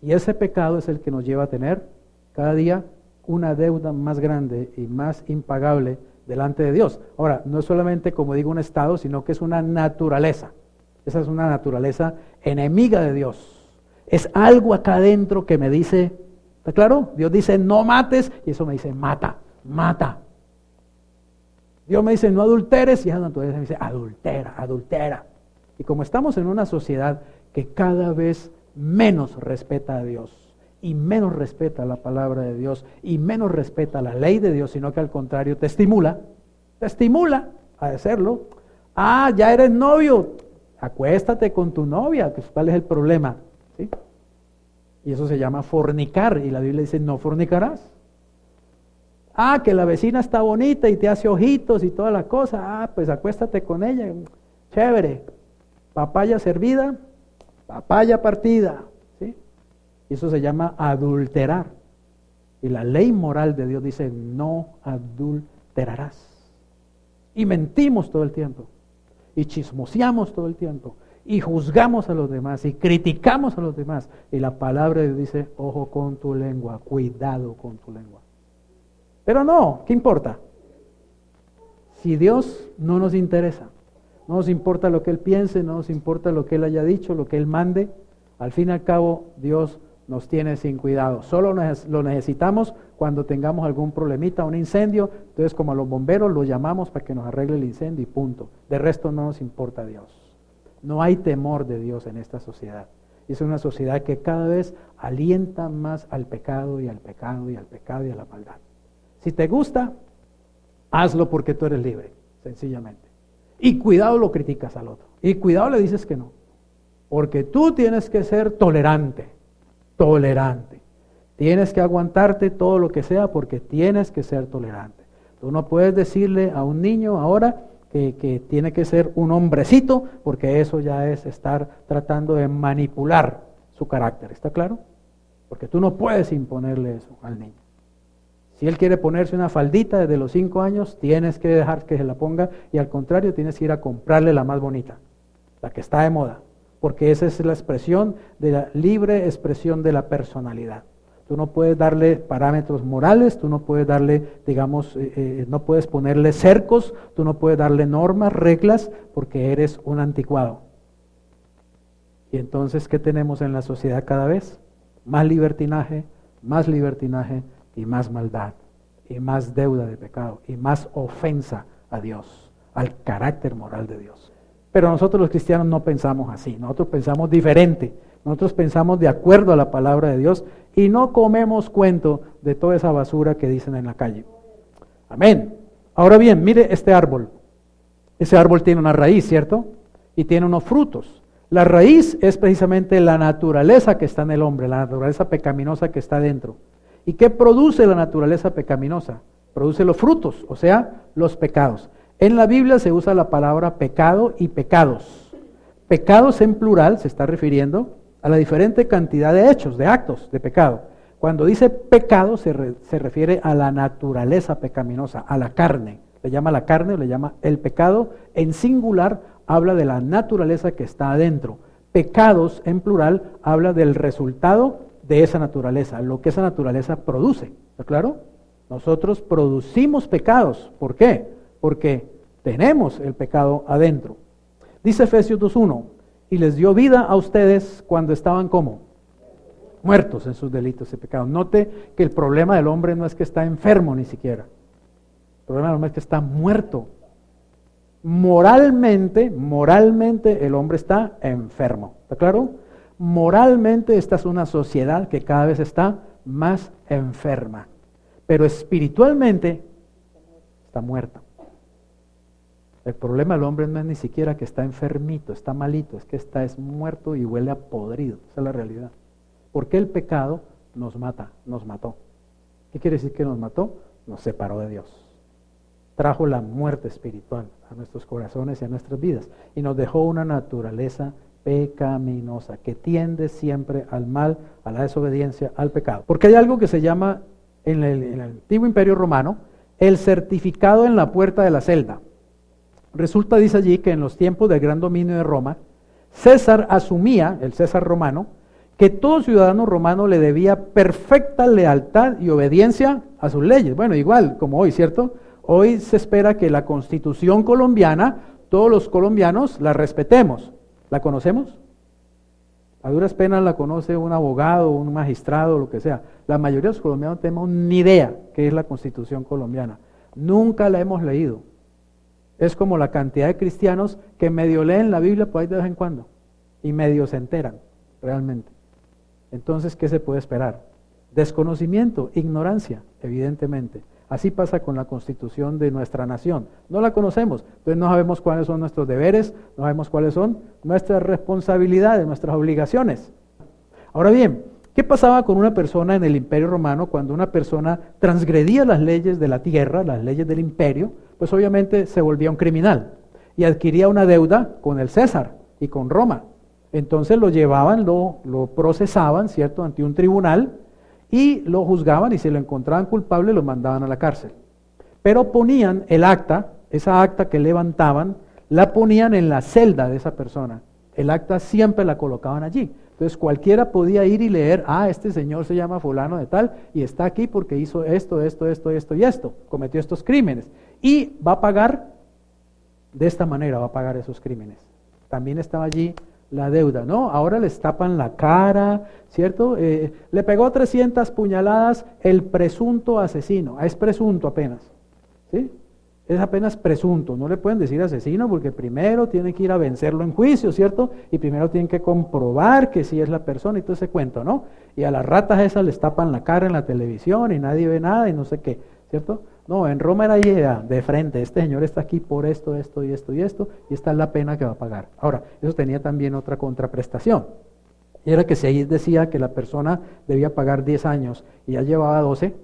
Y ese pecado es el que nos lleva a tener cada día una deuda más grande y más impagable delante de Dios. Ahora, no es solamente, como digo, un estado, sino que es una naturaleza. Esa es una naturaleza enemiga de Dios. Es algo acá adentro que me dice, ¿está claro? Dios dice, no mates, y eso me dice, mata, mata. Dios me dice, no adulteres, y esa naturaleza me dice, adultera, adultera. Y como estamos en una sociedad que cada vez menos respeta a Dios, y menos respeta la palabra de Dios, y menos respeta la ley de Dios, sino que al contrario te estimula a hacerlo. Ah, ya eres novio, acuéstate con tu novia, ¿cuál es el problema? ¿Sí? Y eso se llama fornicar, y la Biblia dice, no fornicarás. Ah, que la vecina está bonita y te hace ojitos y toda la cosa, ah, pues acuéstate con ella, chévere, papaya servida, papaya partida, ¿sí? Y eso se llama adulterar. Y la ley moral de Dios dice, no adulterarás. Y mentimos todo el tiempo, y chismoseamos todo el tiempo, y juzgamos a los demás, y criticamos a los demás. Y la palabra de Dios dice, ojo con tu lengua, cuidado con tu lengua. Pero no, ¿qué importa? Si Dios no nos interesa, no nos importa lo que Él piense, no nos importa lo que Él haya dicho, lo que Él mande, al fin y al cabo Dios nos tiene sin cuidado. Solo lo necesitamos cuando tengamos algún problemita, un incendio, entonces como a los bomberos los llamamos para que nos arregle el incendio y punto. De resto no nos importa Dios. No hay temor de Dios en esta sociedad. Es una sociedad que cada vez alienta más al pecado y al pecado y al pecado y a la maldad. Si te gusta, hazlo porque tú eres libre, sencillamente. Y cuidado lo criticas al otro. Y cuidado le dices que no. Porque tú tienes que ser tolerante. Tolerante. Tienes que aguantarte todo lo que sea porque tienes que ser tolerante. Tú no puedes decirle a un niño ahora que tiene que ser un hombrecito porque eso ya es estar tratando de manipular su carácter. ¿Está claro? Porque tú no puedes imponerle eso al niño. Si él quiere ponerse una faldita desde los 5 años, tienes que dejar que se la ponga y al contrario tienes que ir a comprarle la más bonita, la que está de moda, porque esa es la expresión de la libre expresión de la personalidad. Tú no puedes darle parámetros morales, tú no puedes darle, digamos, no puedes ponerle cercos, tú no puedes darle normas, reglas, porque eres un anticuado. Y entonces, ¿qué tenemos en la sociedad cada vez? Más libertinaje y más maldad, y más deuda de pecado, y más ofensa a Dios, al carácter moral de Dios. Pero nosotros los cristianos no pensamos así, nosotros pensamos diferente. Nosotros pensamos de acuerdo a la palabra de Dios y no comemos cuento de toda esa basura que dicen en la calle. Amén. Ahora bien, mire este árbol. Ese árbol tiene una raíz, ¿cierto? Y tiene unos frutos. La raíz es precisamente la naturaleza que está en el hombre, la naturaleza pecaminosa que está dentro. ¿Y qué produce la naturaleza pecaminosa? Produce los frutos, o sea, los pecados. En la Biblia se usa la palabra pecado y pecados. Pecados en plural se está refiriendo a la diferente cantidad de hechos, de actos de pecado. Cuando dice pecado se refiere a la naturaleza pecaminosa, a la carne. Le llama la carne, le llama el pecado. En singular habla de la naturaleza que está adentro. Pecados en plural habla del resultado de esa naturaleza, lo que esa naturaleza produce. ¿Está claro? Nosotros producimos pecados. ¿Por qué? Porque tenemos el pecado adentro. Dice Efesios 2:1, y les dio vida a ustedes cuando estaban ¿cómo? Muertos en sus delitos y pecados. Note que el problema del hombre no es que está enfermo ni siquiera. El problema del hombre es que está muerto. Moralmente el hombre está enfermo. ¿Está claro? Moralmente esta es una sociedad que cada vez está más enferma. Pero espiritualmente está muerta. El problema del hombre no es ni siquiera que está enfermito, está malito, es que es muerto y huele a podrido. Esa es la realidad. Porque el pecado nos mata, nos mató. ¿Qué quiere decir que nos mató? Nos separó de Dios. Trajo la muerte espiritual a nuestros corazones y a nuestras vidas. Y nos dejó una naturaleza pecaminosa que tiende siempre al mal, a la desobediencia, al pecado. Porque hay algo que se llama en el antiguo Imperio Romano el certificado en la puerta de la celda. Resulta, dice allí, que en los tiempos del gran dominio de Roma, César asumía, el César romano, que todo ciudadano romano le debía perfecta lealtad y obediencia a sus leyes. Bueno, igual como hoy, ¿cierto? Hoy se espera que la Constitución colombiana, todos los colombianos la respetemos. ¿La conocemos? A duras penas la conoce un abogado, un magistrado, lo que sea. La mayoría de los colombianos no tenemos ni idea qué es la Constitución colombiana. Nunca la hemos leído. Es como la cantidad de cristianos que medio leen la Biblia por ahí de vez en cuando y medio se enteran realmente. Entonces, ¿qué se puede esperar? Desconocimiento, ignorancia, evidentemente. Así pasa con la Constitución de nuestra nación. No la conocemos, entonces no sabemos cuáles son nuestros deberes, no sabemos cuáles son nuestras responsabilidades, nuestras obligaciones. Ahora bien, ¿qué pasaba con una persona en el Imperio Romano cuando una persona transgredía las leyes de la tierra, las leyes del imperio? Pues obviamente se volvía un criminal y adquiría una deuda con el César y con Roma. Entonces lo llevaban, lo procesaban, ¿cierto?, ante un tribunal y lo juzgaban y si lo encontraban culpable lo mandaban a la cárcel. Pero ponían el acta, esa acta que levantaban, la ponían en la celda de esa persona. El acta siempre la colocaban allí. Entonces cualquiera podía ir y leer, este señor se llama fulano de tal y está aquí porque hizo esto, cometió estos crímenes. Y va a pagar, de esta manera va a pagar esos crímenes. También estaba allí la deuda, ¿no? Ahora les tapan la cara, ¿cierto? Le pegó 300 puñaladas el presunto asesino. Es presunto apenas, ¿sí? Es apenas presunto, no le pueden decir asesino porque primero tienen que ir a vencerlo en juicio, ¿cierto? Y primero tienen que comprobar que sí es la persona y todo ese cuento, ¿no? Y a las ratas esas les tapan la cara en la televisión y nadie ve nada y no sé qué, ¿cierto? No, en Roma era idea de frente, este señor está aquí por esto, y esta es la pena que va a pagar. Ahora, eso tenía también otra contraprestación. Y era que si ahí decía que la persona debía pagar 10 años y ya llevaba 12,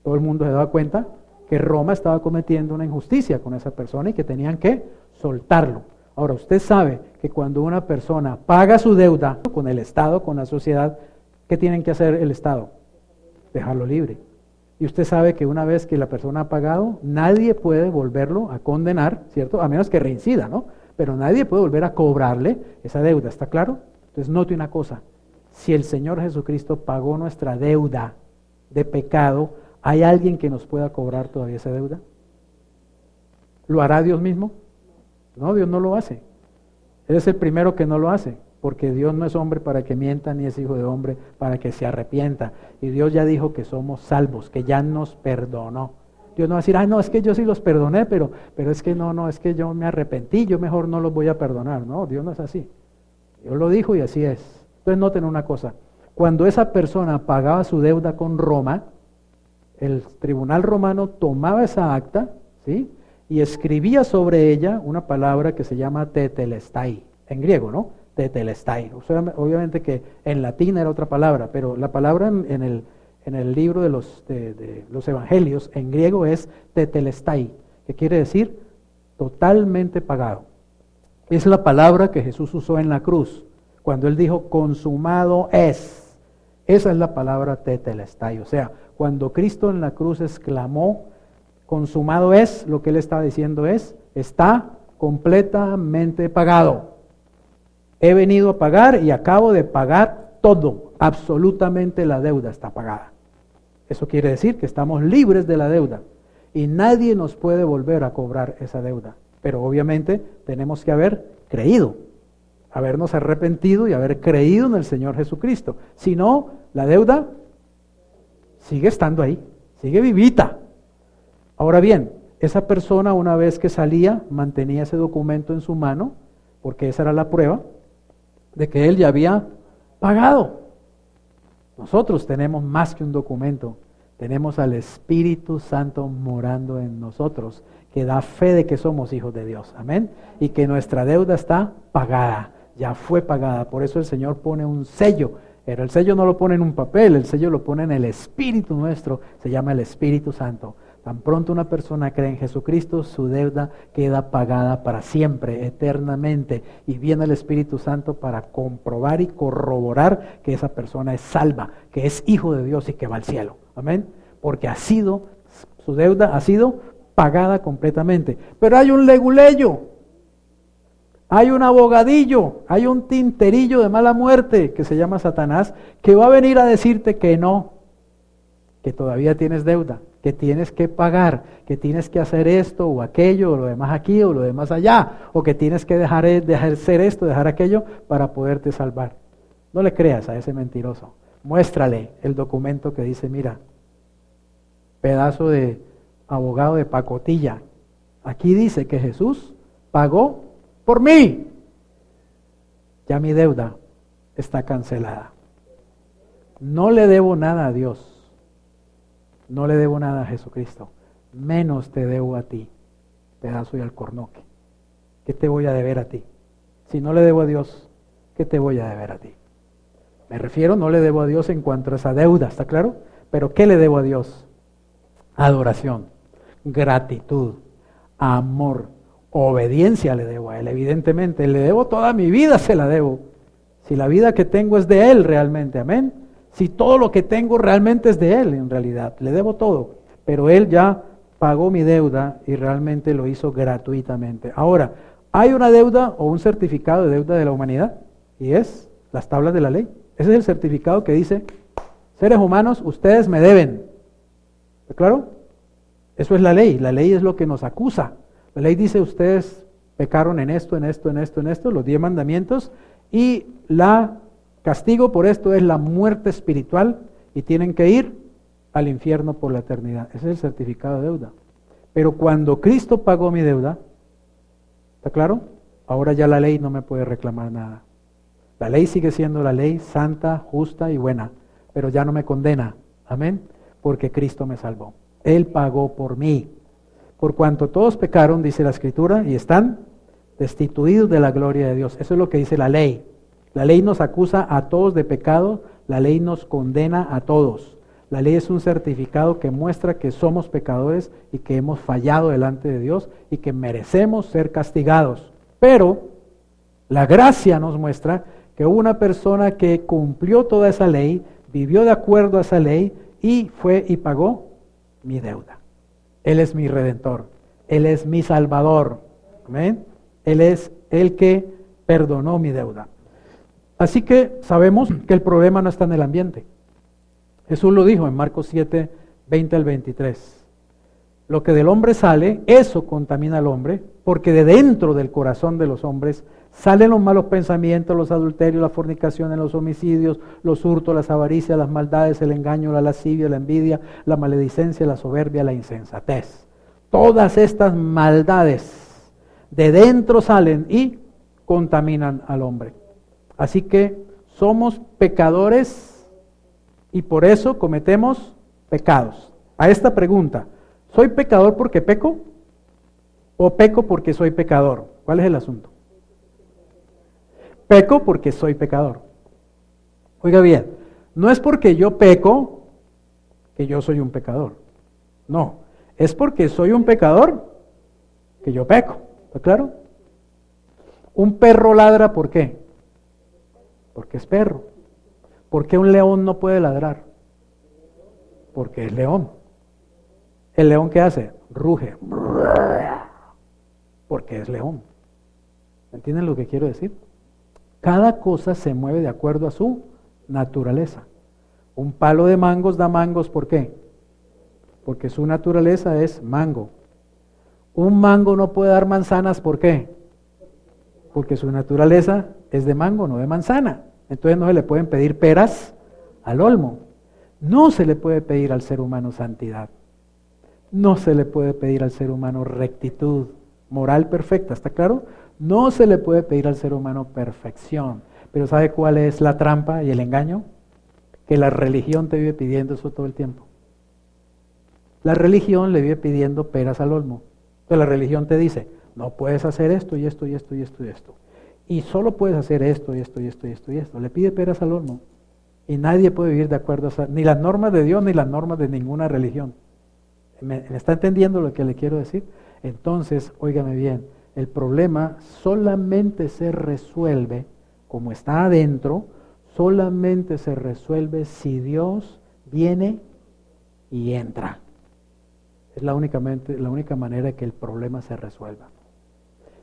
todo el mundo se daba cuenta que Roma estaba cometiendo una injusticia con esa persona y que tenían que soltarlo. Ahora, usted sabe que cuando una persona paga su deuda con el Estado, con la sociedad, ¿qué tienen que hacer el Estado? Dejarlo libre. Y usted sabe que una vez que la persona ha pagado, nadie puede volverlo a condenar, ¿cierto? A menos que reincida, ¿no? Pero nadie puede volver a cobrarle esa deuda, ¿está claro? Entonces note una cosa, si el Señor Jesucristo pagó nuestra deuda de pecado, ¿hay alguien que nos pueda cobrar todavía esa deuda? ¿Lo hará Dios mismo? No, Dios no lo hace. Él es el primero que no lo hace. Porque Dios no es hombre para que mienta, ni es hijo de hombre para que se arrepienta. Y Dios ya dijo que somos salvos, que ya nos perdonó. Dios no va a decir, no, es que yo sí los perdoné, pero es que no, es que yo me arrepentí, yo mejor no los voy a perdonar. No, Dios no es así. Dios lo dijo y así es. Entonces noten una cosa, cuando esa persona pagaba su deuda con Roma, el tribunal romano tomaba esa acta, ¿sí?, y escribía sobre ella una palabra que se llama tetelestai, en griego, ¿no? Tetelestai. O sea, obviamente que en latín era otra palabra, pero la palabra en el libro de los evangelios, en griego es tetelestai, que quiere decir totalmente pagado. Es la palabra que Jesús usó en la cruz, cuando Él dijo, consumado es. Esa es la palabra tetelestai. O sea, cuando Cristo en la cruz exclamó, consumado es, lo que Él estaba diciendo es, está completamente pagado. He venido a pagar y acabo de pagar todo, absolutamente la deuda está pagada. Eso quiere decir que estamos libres de la deuda y nadie nos puede volver a cobrar esa deuda. Pero obviamente tenemos que haber creído, habernos arrepentido y haber creído en el Señor Jesucristo. Si no, la deuda sigue estando ahí, sigue vivita. Ahora bien, esa persona una vez que salía mantenía ese documento en su mano, porque esa era la prueba de que él ya había pagado. Nosotros tenemos más que un documento, tenemos al Espíritu Santo morando en nosotros, que da fe de que somos hijos de Dios, amén, y que nuestra deuda está pagada, ya fue pagada. Por eso el Señor pone un sello, pero el sello no lo pone en un papel, el sello lo pone en el Espíritu nuestro, se llama el Espíritu Santo. Tan pronto una persona cree en Jesucristo, su deuda queda pagada para siempre, eternamente, y viene el Espíritu Santo para comprobar y corroborar que esa persona es salva, que es hijo de Dios y que va al cielo, amén, porque su deuda ha sido pagada completamente. Pero hay un leguleyo, hay un abogadillo, hay un tinterillo de mala muerte que se llama Satanás, que va a venir a decirte que no, que todavía tienes deuda, que tienes que pagar, que tienes que hacer esto o aquello, o lo demás aquí o lo demás allá, o que tienes que dejar hacer esto, dejar aquello para poderte salvar. No le creas a ese mentiroso. Muéstrale el documento que dice, mira, pedazo de abogado de pacotilla, aquí dice que Jesús pagó por mí. Ya mi deuda está cancelada. No le debo nada a Dios. No le debo nada a Jesucristo, menos te debo a ti, pedazo de alcornoque. ¿Qué te voy a deber a ti? Si no le debo a Dios, ¿qué te voy a deber a ti? Me refiero, no le debo a Dios en cuanto a esa deuda, ¿está claro? Pero ¿qué le debo a Dios? Adoración, gratitud, amor, obediencia le debo a Él, evidentemente. Le debo toda mi vida, se la debo. Si la vida que tengo es de Él realmente, amén. Si todo lo que tengo realmente es de Él, en realidad, le debo todo, pero Él ya pagó mi deuda y realmente lo hizo gratuitamente. Ahora, hay una deuda o un certificado de deuda de la humanidad, y es las tablas de la ley. Ese es el certificado que dice, seres humanos, ustedes me deben. ¿Está claro? Eso es la ley es lo que nos acusa. La ley dice, ustedes pecaron en esto, los 10 mandamientos, y la castigo por esto es la muerte espiritual y tienen que ir al infierno por la eternidad. Ese es el certificado de deuda. Pero cuando Cristo pagó mi deuda, ¿está claro? Ahora ya la ley no me puede reclamar nada. La ley sigue siendo la ley santa, justa y buena, pero ya no me condena. Amén. Porque Cristo me salvó. Él pagó por mí. Por cuanto todos pecaron, dice la Escritura, y están destituidos de la gloria de Dios. Eso es lo que dice la ley. La ley nos acusa a todos de pecado, la ley nos condena a todos. La ley es un certificado que muestra que somos pecadores y que hemos fallado delante de Dios y que merecemos ser castigados. Pero la gracia nos muestra que hubo una persona que cumplió toda esa ley, vivió de acuerdo a esa ley y fue y pagó mi deuda. Él es mi redentor, Él es mi salvador. ¿Amén? Él es el que perdonó mi deuda. Así que sabemos que el problema no está en el ambiente. Jesús lo dijo en Marcos 7, 20 al 23. Lo que del hombre sale, eso contamina al hombre, porque de dentro del corazón de los hombres salen los malos pensamientos, los adulterios, la fornicación, los homicidios, los hurtos, las avaricias, las maldades, el engaño, la lascivia, la envidia, la maledicencia, la soberbia, la insensatez. Todas estas maldades de dentro salen y contaminan al hombre. Así que Somos pecadores y por eso cometemos pecados. A esta pregunta, ¿soy pecador porque peco? ¿O peco porque soy pecador? ¿Cuál es el asunto? Peco porque soy pecador. Oiga bien, no es porque yo peco que yo soy un pecador. No, es porque soy un pecador que yo peco. ¿Está claro? Un perro ladra, ¿por qué? Porque es perro. ¿Por qué un león no puede ladrar? Porque es león. ¿El león qué hace? Ruge. Porque es león. ¿Entienden lo que quiero decir? Cada cosa se mueve de acuerdo a su naturaleza. Un palo de mangos da mangos, ¿por qué? Porque su naturaleza es mango. Un mango no puede dar manzanas, ¿por qué? Porque su naturaleza es de mango, no de manzana. Entonces no se le pueden pedir peras al olmo. No se le puede pedir al ser humano santidad. No se le puede pedir al ser humano rectitud moral perfecta, ¿está claro? No se le puede pedir al ser humano perfección. Pero ¿sabe cuál es la trampa y el engaño? Que la religión te vive pidiendo eso todo el tiempo. La religión le vive pidiendo peras al olmo. Entonces la religión te dice, no puedes hacer esto y esto y esto y esto y esto. Y solo puedes hacer esto y esto y esto y esto y esto. Le pide peras al olmo. Y nadie puede vivir de acuerdo a esa, ni las normas de Dios ni las normas de ninguna religión. ¿Me está entendiendo lo que le quiero decir? Entonces, óigame bien, el problema solamente se resuelve, como está adentro, solamente se resuelve si Dios viene y entra. Es la única manera que el problema se resuelva.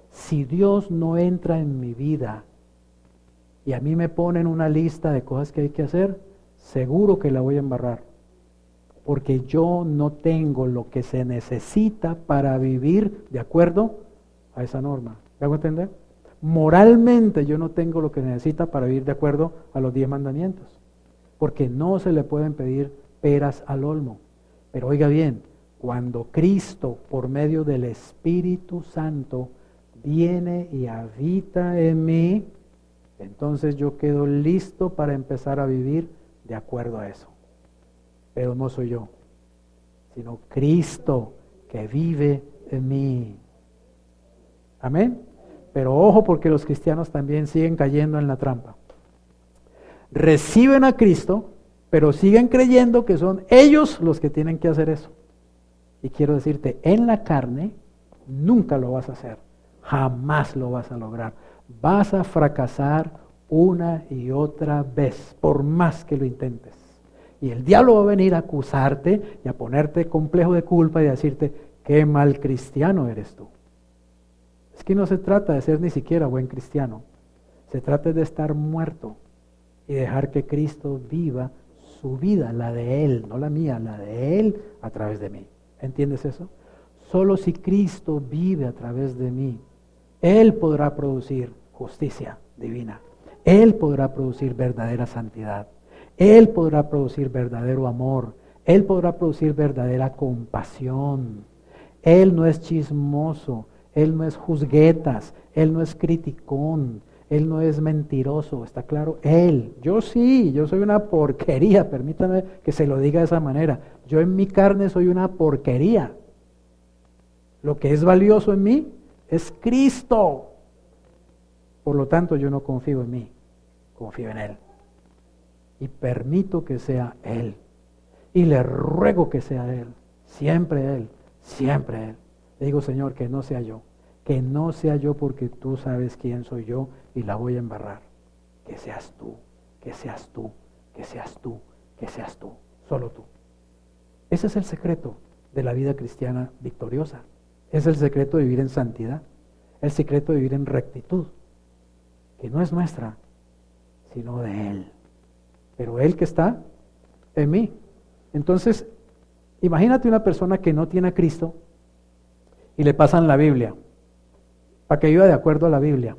Si Dios no entra en mi vida y a mí me ponen una lista de cosas que hay que hacer, seguro que la voy a embarrar. Porque yo no tengo lo que se necesita para vivir de acuerdo a esa norma. ¿Me hago entender? Moralmente yo no tengo lo que se necesita para vivir de acuerdo a los 10 mandamientos. Porque no se le pueden pedir peras al olmo. Pero oiga bien, cuando Cristo, por medio del Espíritu Santo, viene y habita en mí, entonces yo quedo listo para empezar a vivir de acuerdo a eso. Pero no soy yo, sino Cristo que vive en mí. Amén. Pero ojo, porque los cristianos también siguen cayendo en la trampa. Reciben a Cristo, pero siguen creyendo que son ellos los que tienen que hacer eso. Y quiero decirte, en la carne nunca lo vas a hacer, jamás lo vas a lograr. Vas a fracasar una y otra vez, por más que lo intentes. Y el diablo va a venir a acusarte y a ponerte complejo de culpa y a decirte, qué mal cristiano eres tú. Es que no se trata de ser ni siquiera buen cristiano. Se trata de estar muerto y dejar que Cristo viva su vida, la de Él, no la mía, la de Él a través de mí. ¿Entiendes eso? Solo si Cristo vive a través de mí, Él podrá producir justicia divina. Él podrá producir verdadera santidad. Él podrá producir verdadero amor. Él podrá producir verdadera compasión. Él no es chismoso. Él no es juzguetas. Él no es criticón. Él no es mentiroso. ¿Está claro? Él. Yo sí. Yo soy una porquería. Permítame que se lo diga de esa manera. Yo en mi carne soy una porquería. Lo que es valioso en mí es Cristo. Por lo tanto, yo no confío en mí. Confío en Él. Y permito que sea Él. Y le ruego que sea Él. Siempre Él. Siempre Él. Le digo, Señor, que no sea yo. Que no sea yo porque tú sabes quién soy yo y la voy a embarrar. Que seas tú. Que seas tú. Que seas tú. Que seas tú. Solo tú. Ese es el secreto de la vida cristiana victoriosa. Es el secreto de vivir en santidad. El secreto de vivir en rectitud. Que no es nuestra, sino de Él. Pero Él que está en mí. Entonces, imagínate una persona que no tiene a Cristo y le pasan la Biblia, para que viva de acuerdo a la Biblia.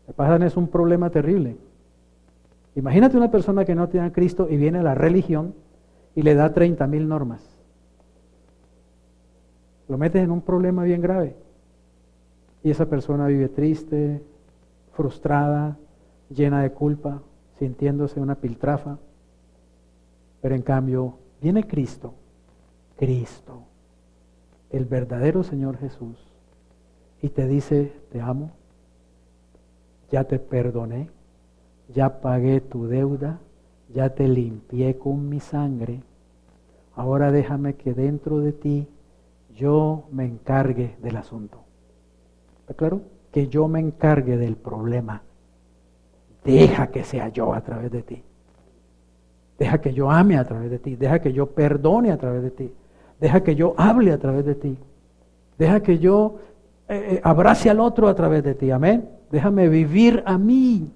Le pasan es un problema terrible. Imagínate una persona que no tiene a Cristo y viene a la religión y le da 30,000 normas. Lo metes en un problema bien grave. Y esa persona vive triste, frustrada, llena de culpa, sintiéndose una piltrafa. Pero en cambio, viene Cristo, el verdadero Señor Jesús, y te dice, te amo, ya te perdoné, ya pagué tu deuda, ya te limpié con mi sangre, ahora déjame que dentro de ti yo me encargue del asunto. ¿Está claro? Que yo me encargue del problema. Deja que sea yo a través de ti. Deja que yo ame a través de ti. Deja que yo perdone a través de ti. Deja que yo hable a través de ti. Deja que yo abrace al otro a través de ti. Amén. Déjame vivir a mí.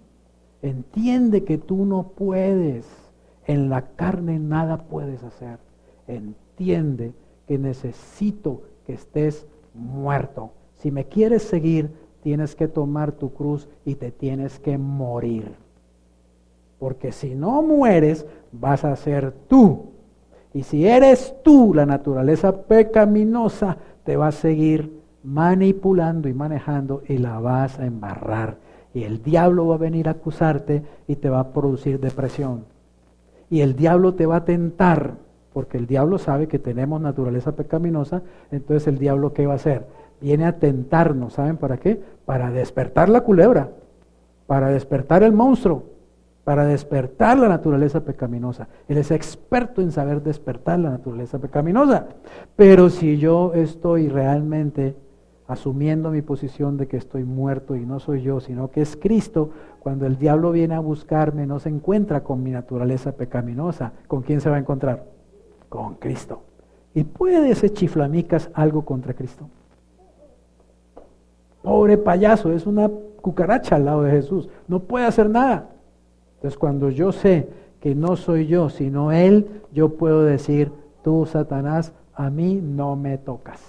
Entiende que tú no puedes. En la carne nada puedes hacer. Entiende que necesito que estés muerto. Si me quieres seguir, tienes que tomar tu cruz y te tienes que morir. Porque si no mueres, vas a ser tú. Y si eres tú, la naturaleza pecaminosa te va a seguir manipulando y manejando y la vas a embarrar. Y el diablo va a venir a acusarte y te va a producir depresión. Y el diablo te va a tentar, porque el diablo sabe que tenemos naturaleza pecaminosa, entonces el diablo ¿qué va a hacer? Viene a tentarnos, ¿saben para qué? Para despertar la culebra, para despertar el monstruo, para despertar la naturaleza pecaminosa. Él es experto en saber despertar la naturaleza pecaminosa. Pero si yo estoy realmente asumiendo mi posición de que estoy muerto y no soy yo, sino que es Cristo, cuando el diablo viene a buscarme, no se encuentra con mi naturaleza pecaminosa. ¿Con quién se va a encontrar? Con Cristo. ¿Y puede ese chiflamicas algo contra Cristo? Pobre payaso, es una cucaracha al lado de Jesús. No puede hacer nada. Entonces cuando yo sé que no soy yo, sino Él, yo puedo decir, tú, Satanás, a mí no me tocas.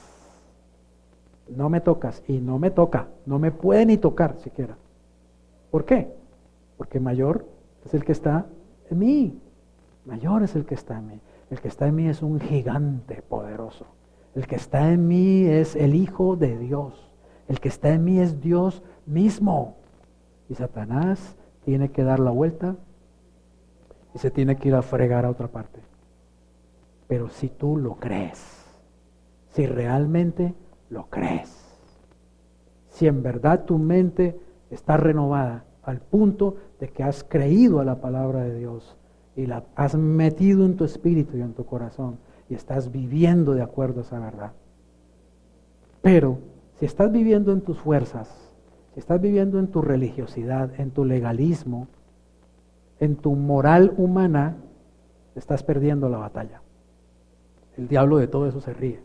No me tocas y no me toca. No me puede ni tocar siquiera. ¿Por qué? Porque mayor es el que está en mí. Mayor es el que está en mí. El que está en mí es un gigante poderoso. El que está en mí es el Hijo de Dios. El que está en mí es Dios mismo. Y Satanás tiene que dar la vuelta y se tiene que ir a fregar a otra parte. Pero si tú lo crees, si realmente lo crees, si en verdad tu mente está renovada al punto de que has creído a la palabra de Dios y la has metido en tu espíritu y en tu corazón y estás viviendo de acuerdo a esa verdad. Pero si estás viviendo en tus fuerzas, si estás viviendo en tu religiosidad, en tu legalismo, en tu moral humana, estás perdiendo la batalla. El diablo de todo eso se ríe,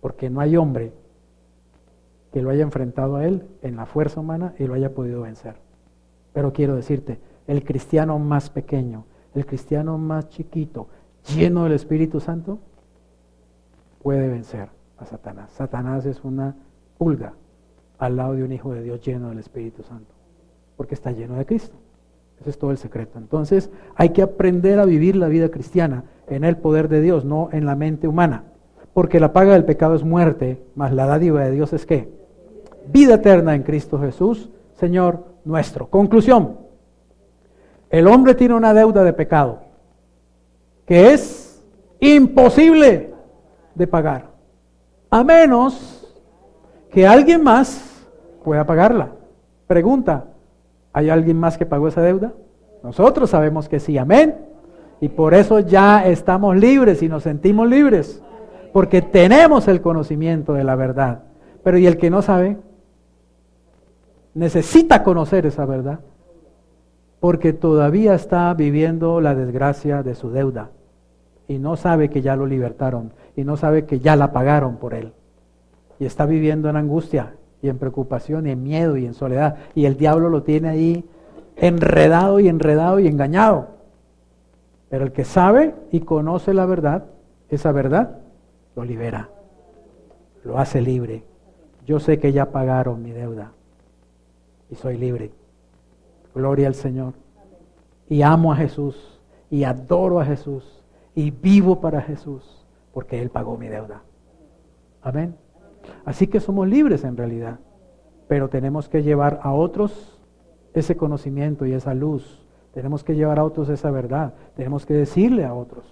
porque no hay hombre que lo haya enfrentado a él en la fuerza humana y lo haya podido vencer. Pero quiero decirte, el cristiano más pequeño, el cristiano más chiquito, lleno del Espíritu Santo, puede vencer a Satanás. Satanás es una pulga al lado de un hijo de Dios lleno del Espíritu Santo, porque está lleno de Cristo. Ese es todo el secreto. Entonces hay que aprender a vivir la vida cristiana en el poder de Dios, no en la mente humana, porque la paga del pecado es muerte, mas la dádiva de Dios es ¿qué? Vida eterna en Cristo Jesús, Señor nuestro. Conclusión: el hombre tiene una deuda de pecado que es imposible de pagar, a menos que alguien más pueda pagarla. Pregunta: ¿hay alguien más que pagó esa deuda? Nosotros sabemos que sí, amén. Y por eso ya estamos libres y nos sentimos libres, porque tenemos el conocimiento de la verdad. Pero ¿y el que no sabe? Necesita conocer esa verdad, porque todavía está viviendo la desgracia de su deuda y no sabe que ya lo libertaron y no sabe que ya la pagaron por él. Y está viviendo en angustia y en preocupación y en miedo y en soledad. Y el diablo lo tiene ahí enredado y enredado y engañado. Pero el que sabe y conoce la verdad, esa verdad lo libera, lo hace libre. Yo sé que ya pagaron mi deuda y soy libre. Gloria al Señor. Y amo a Jesús y adoro a Jesús y vivo para Jesús porque Él pagó mi deuda. Amén. Así que somos libres en realidad, pero tenemos que llevar a otros ese conocimiento y esa luz. Tenemos que llevar a otros esa verdad. Tenemos que decirle a otros.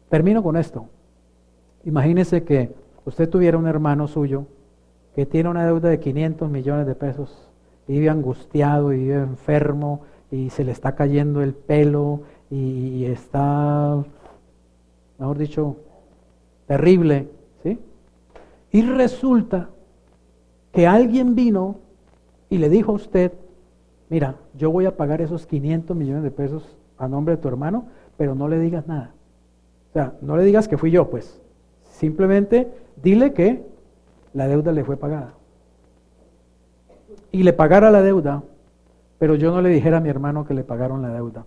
Termino con esto. Imagínese que usted tuviera un hermano suyo que tiene una deuda de 500 millones de pesos y vive angustiado y vive enfermo y se le está cayendo el pelo y está, mejor dicho, terrible, ¿sí? Y resulta que alguien vino y le dijo a usted, mira, yo voy a pagar esos 500 millones de pesos a nombre de tu hermano, pero no le digas nada. O sea, no le digas que fui yo, pues. Simplemente dile que la deuda le fue pagada. Y le pagara la deuda, pero yo no le dijera a mi hermano que le pagaron la deuda.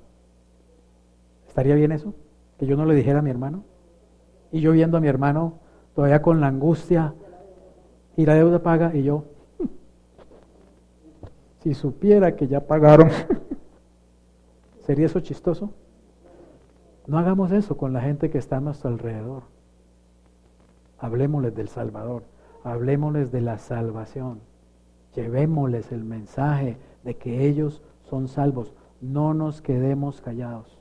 ¿Estaría bien eso? Que yo no le dijera a mi hermano. Y yo viendo a mi hermano todavía con la angustia y la deuda paga y yo, si supiera que ya pagaron, ¿sería eso chistoso? No hagamos eso con la gente que está a nuestro alrededor. Hablémosles del Salvador, hablémosles de la salvación, llevémosles el mensaje de que ellos son salvos. No nos quedemos callados.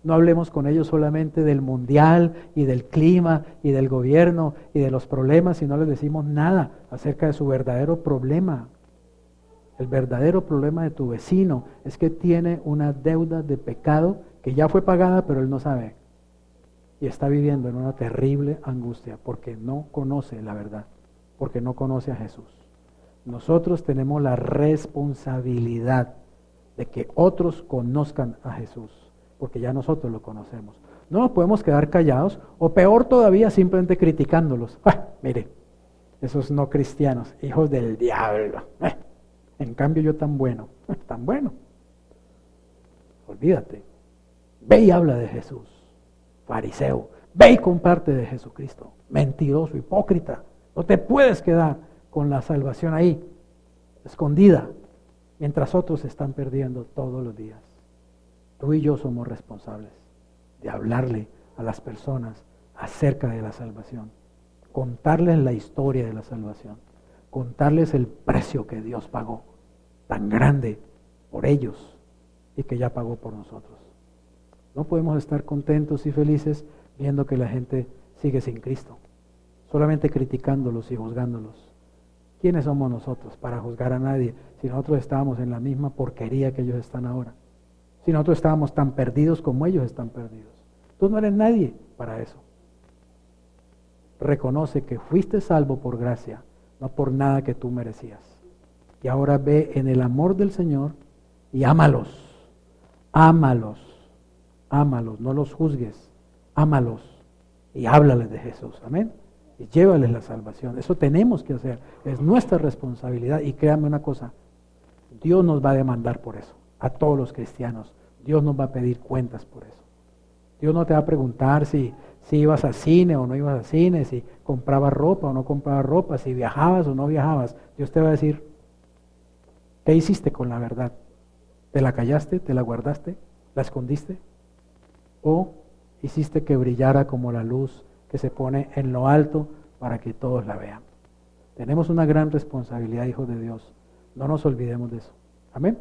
No hablemos con ellos solamente del mundial y del clima y del gobierno y de los problemas y no les decimos nada acerca de su verdadero problema. El verdadero problema de tu vecino es que tiene una deuda de pecado que ya fue pagada, pero él no sabe. Y está viviendo en una terrible angustia porque no conoce la verdad, porque no conoce a Jesús. Nosotros tenemos la responsabilidad de que otros conozcan a Jesús, porque ya nosotros lo conocemos. No nos podemos quedar callados, o peor todavía, simplemente criticándolos. Mire, esos no cristianos, hijos del diablo. En cambio yo tan bueno, tan bueno. Olvídate. Ve y habla de Jesús, fariseo. Ve y comparte de Jesucristo, mentiroso, hipócrita. No te puedes quedar con la salvación ahí, escondida, mientras otros están perdiendo todos los días. Tú y yo somos responsables de hablarle a las personas acerca de la salvación, contarles la historia de la salvación, contarles el precio que Dios pagó, tan grande por ellos y que ya pagó por nosotros. No podemos estar contentos y felices viendo que la gente sigue sin Cristo, solamente criticándolos y juzgándolos. ¿Quiénes somos nosotros para juzgar a nadie si nosotros estábamos en la misma porquería que ellos están ahora? Si nosotros estábamos tan perdidos como ellos están perdidos. Tú no eres nadie para eso. Reconoce que fuiste salvo por gracia, no por nada que tú merecías. Y ahora ve en el amor del Señor y ámalos, ámalos, ámalos, no los juzgues, ámalos y háblales de Jesús, amén. Y llévales la salvación. Eso tenemos que hacer, es nuestra responsabilidad. Y créanme una cosa, Dios nos va a demandar por eso, a todos los cristianos. Dios nos va a pedir cuentas por eso. Dios no te va a preguntar si ibas al cine o no ibas al cine, si comprabas ropa o no comprabas ropa, si viajabas o no viajabas. Dios te va a decir, ¿qué hiciste con la verdad? ¿Te la callaste? ¿Te la guardaste? ¿La escondiste? ¿O hiciste que brillara como la luz que se pone en lo alto para que todos la vean? Tenemos una gran responsabilidad, hijos de Dios. No nos olvidemos de eso. Amén.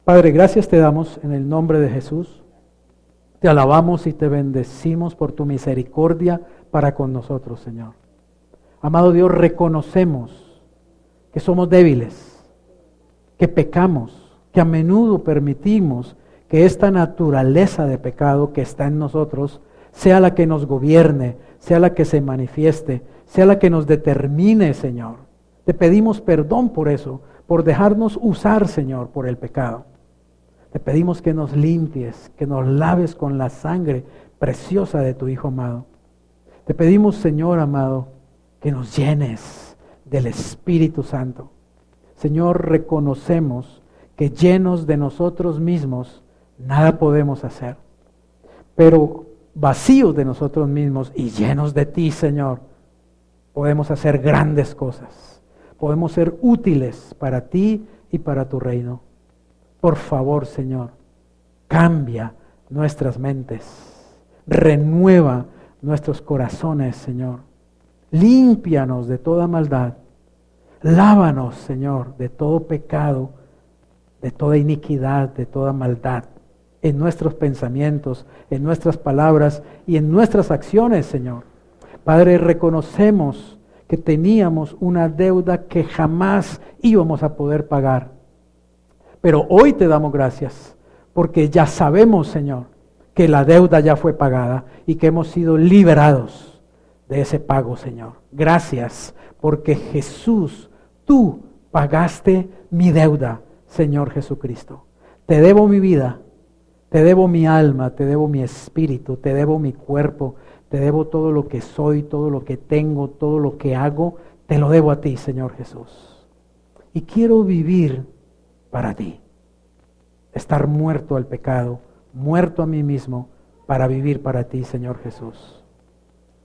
Padre, gracias te damos en el nombre de Jesús. Te alabamos y te bendecimos por tu misericordia para con nosotros, Señor. Amado Dios, reconocemos que somos débiles, que pecamos, que a menudo permitimos que esta naturaleza de pecado que está en nosotros sea la que nos gobierne, sea la que se manifieste, sea la que nos determine, Señor. Te pedimos perdón por eso, por dejarnos usar, Señor, por el pecado. Te pedimos que nos limpies, que nos laves con la sangre preciosa de tu Hijo amado. Te pedimos, Señor amado, que nos llenes del Espíritu Santo. Señor, reconocemos que llenos de nosotros mismos nada podemos hacer, pero vacíos de nosotros mismos y llenos de ti, Señor, podemos hacer grandes cosas. Podemos ser útiles para ti y para tu reino. Por favor, Señor, cambia nuestras mentes, renueva nuestros corazones, Señor. Límpianos de toda maldad. Lávanos, Señor, de todo pecado, de toda iniquidad, de toda maldad, en nuestros pensamientos, en nuestras palabras y en nuestras acciones, Señor. Padre, reconocemos que teníamos una deuda que jamás íbamos a poder pagar. Pero hoy te damos gracias, porque ya sabemos, Señor, que la deuda ya fue pagada y que hemos sido liberados de ese pago, Señor. Gracias, porque Jesús, tú pagaste mi deuda, Señor Jesucristo. Te debo mi vida, te debo mi alma, te debo mi espíritu, te debo mi cuerpo, te debo todo lo que soy, todo lo que tengo, todo lo que hago, te lo debo a ti, Señor Jesús. Y quiero vivir para ti. Estar muerto al pecado, muerto a mí mismo, para vivir para ti, Señor Jesús.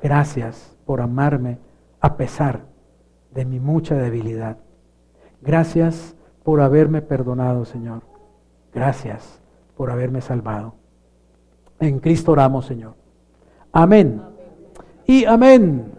Gracias por amarme a pesar de mi mucha debilidad. Gracias por haberme perdonado, Señor. Gracias por haberme salvado. En Cristo oramos, Señor. Amén. Y amén.